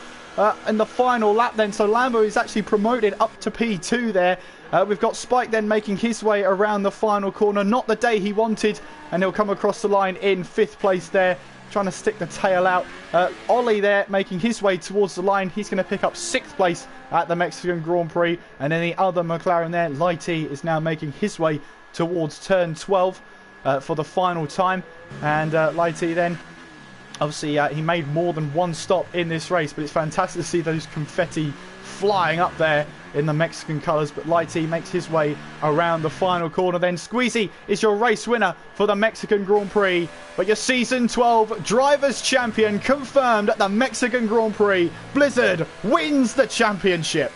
in the final lap then, so Lambo is actually promoted up to P2 there. We've got Spike then making his way around the final corner. Not the day he wanted, and he'll come across the line in 5th place there, trying to stick the tail out. Ollie there making his way towards the line. He's going to pick up 6th place at the Mexican Grand Prix. And then the other McLaren there, Lighty, is now making his way towards turn 12 for the final time. And Lighty then, obviously he made more than one stop in this race, but it's fantastic to see those confetti flying up there in the Mexican colours. But Lighty makes his way around the final corner then. Squeezy is your race winner for the Mexican Grand Prix, but your season 12 drivers champion confirmed at the Mexican Grand Prix. Blizzard wins the championship.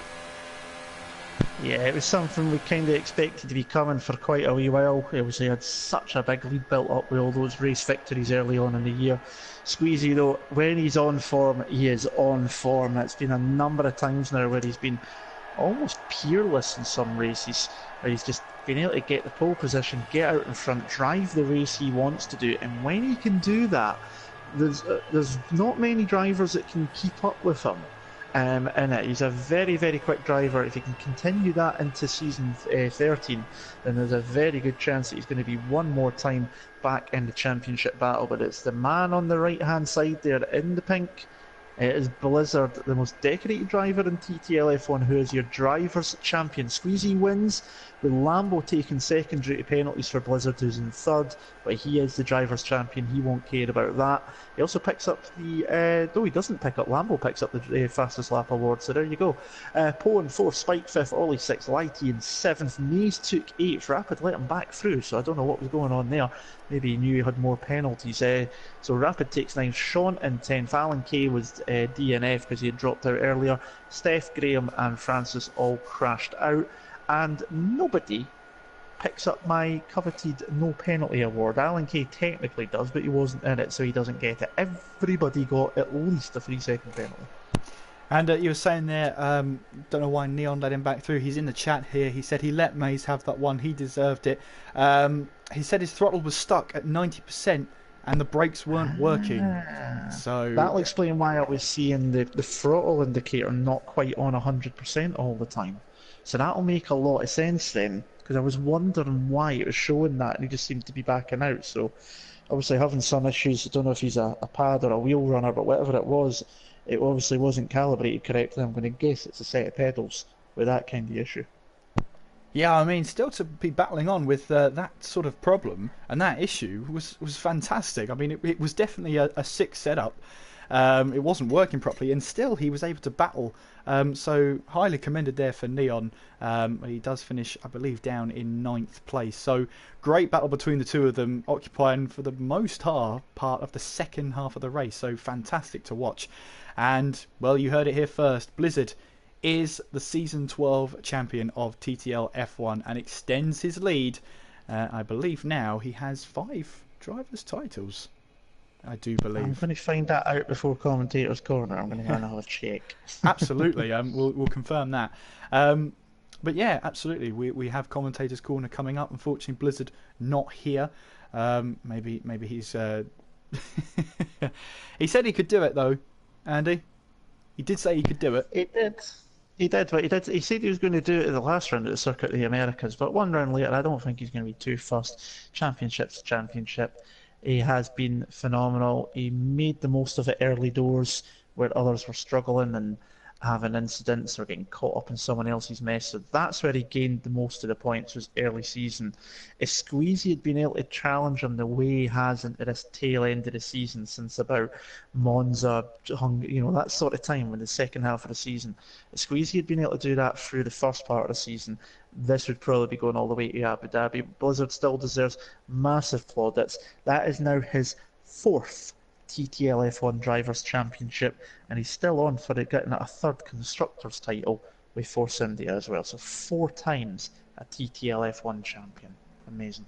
Yeah, it was something we kind of expected to be coming for quite a wee while. Obviously, had such a big lead built up with all those race victories early on in the year. Squeezy, though, when he's on form, he is on form. It's been a number of times now where he's been almost peerless in some races, where he's just been able to get the pole position, get out in front, drive the race he wants to do. And when he can do that, there's not many drivers that can keep up with him. In it. He's a very, very quick driver. If he can continue that into season 13, then there's a very good chance that he's going to be one more time back in the championship battle. But it's the man on the right-hand side there in the pink. It is Blizzard, the most decorated driver in TTL F1, who is your drivers' champion. Squeezy wins, with Lambo taking second due to penalties for Blizzard, who's in 3rd, but he is the drivers' champion. He won't care about that. He also picks up the... no, he doesn't pick up. Lambo picks up the fastest lap award, so there you go. Poe in 4th, Spike 5th, Ollie 6th, Lighty in 7th. Maze took 8th. Rapid let him back through, so I don't know what was going on there. Maybe he knew he had more penalties. So Rapid takes 9th. Sean in 10th. Alan Kay was DNF because he had dropped out earlier. Steph, Graham and Francis all crashed out. And nobody picks up my coveted no penalty award. Alan Kay technically does, but he wasn't in it, so he doesn't get it. Everybody got at least a 3-second penalty. And you were saying there, don't know why Neon let him back through. He's in the chat here. He said he let Maze have that one. He deserved it. He said his throttle was stuck at 90% and the brakes weren't working. So that'll explain why I was seeing the throttle indicator not quite on 100% all the time. So that'll make a lot of sense then, because I was wondering why it was showing that and he just seemed to be backing out. So obviously having some issues. I don't know if he's a pad or a wheel runner, but whatever it was, it obviously wasn't calibrated correctly. I'm going to guess it's a set of pedals with that kind of issue. Yeah, I mean, still to be battling on with that sort of problem and that issue was fantastic. I mean, it was definitely a sick setup. It wasn't working properly, and still he was able to battle. So highly commended there for Neon. He does finish, I believe, down in 9th place. So great battle between the two of them, occupying for the most part of the second half of the race. So fantastic to watch. And, well, you heard it here first. Blizzard is the Season 12 champion of TTL F1 and extends his lead. I believe now he has 5 drivers' titles. I do I'm believe. going to find that out before commentator's corner. I'm going to go and have a check. Absolutely. We'll confirm that. Um, but yeah, absolutely. We have commentators corner coming up. Unfortunately, Blizzard not here. Maybe he's. He said he could do it though, Andy. He did say he could do it. He did. He did, but he did. He said he was going to do it in the last round at the Circuit of the Americas, but one round later, I don't think he's going to be too fussed. Championship's championship. He has been phenomenal. He made the most of it early doors where others were struggling and having incidents or getting caught up in someone else's mess. So that's where he gained the most of the points was early season. If Squeezy had been able to challenge him the way he has into this tail end of the season since about Monza, that sort of time in the second half of the season, if Squeezy had been able to do that through the first part of the season, this would probably be going all the way to Abu Dhabi. Blizzard still deserves massive plaudits. That is now his fourth TTL F1 Drivers' Championship, and he's still on for getting a third Constructors' title with Force India as well. So 4 times a TTL F1 champion. Amazing.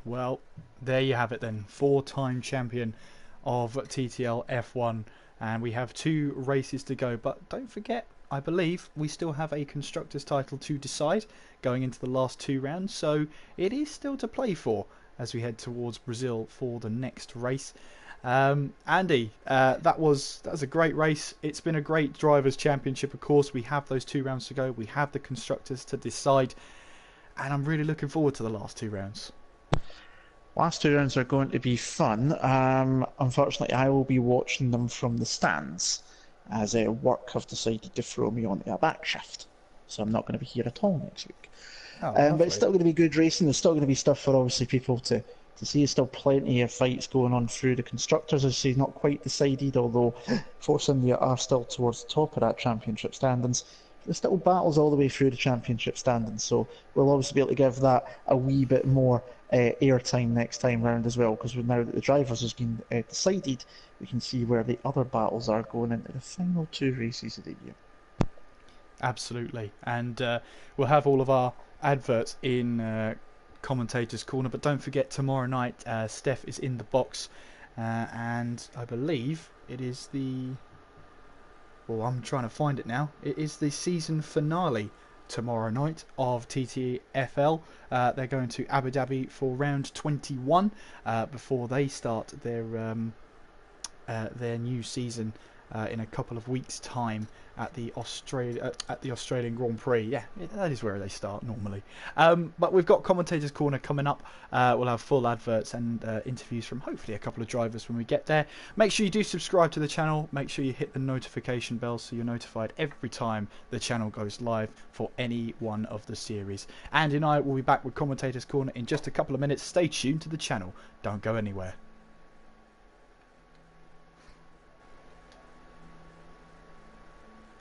Well, there you have it then. 4-time champion of TTL F1, and we have 2 races to go. But don't forget, I believe we still have a Constructors' title to decide going into the last 2 rounds. So it is still to play for as we head towards Brazil for the next race. Andy, that was a great race. It's been a great Drivers' Championship, of course. We have those 2 rounds to go. We have the Constructors to decide. And I'm really looking forward to the last 2 rounds. Last 2 rounds are going to be fun. Unfortunately, I will be watching them from the stands as work have decided to throw me onto a back shift. So I'm not going to be here at all next week. Oh, But it's still going to be good racing. There's still going to be stuff for obviously people to see. There's still plenty of fights going on through the Constructors, as I say, not quite decided, although Force India are still towards the top of that championship standings. There's still battles all the way through the championship standings, so we'll obviously be able to give that a wee bit more airtime next time round as well, because now that the Drivers has been decided, we can see where the other battles are going into the final 2 races of the year. Absolutely, and we'll have all of our adverts in Commentators Corner, but don't forget tomorrow night Steph is in the box, and I believe it is I'm trying to find it now. It is the season finale tomorrow night of TTFL. They're going to Abu Dhabi for round 21 before they start their new season in a couple of weeks' time at the Australian Grand Prix. Yeah, that is where they start normally. But we've got Commentators Corner coming up. We'll have full adverts and interviews from hopefully a couple of drivers when we get there. Make sure you do subscribe to the channel. Make sure you hit the notification bell so you're notified every time the channel goes live for any one of the series. Andy and I will be back with Commentators Corner in just a couple of minutes. Stay tuned to the channel. Don't go anywhere.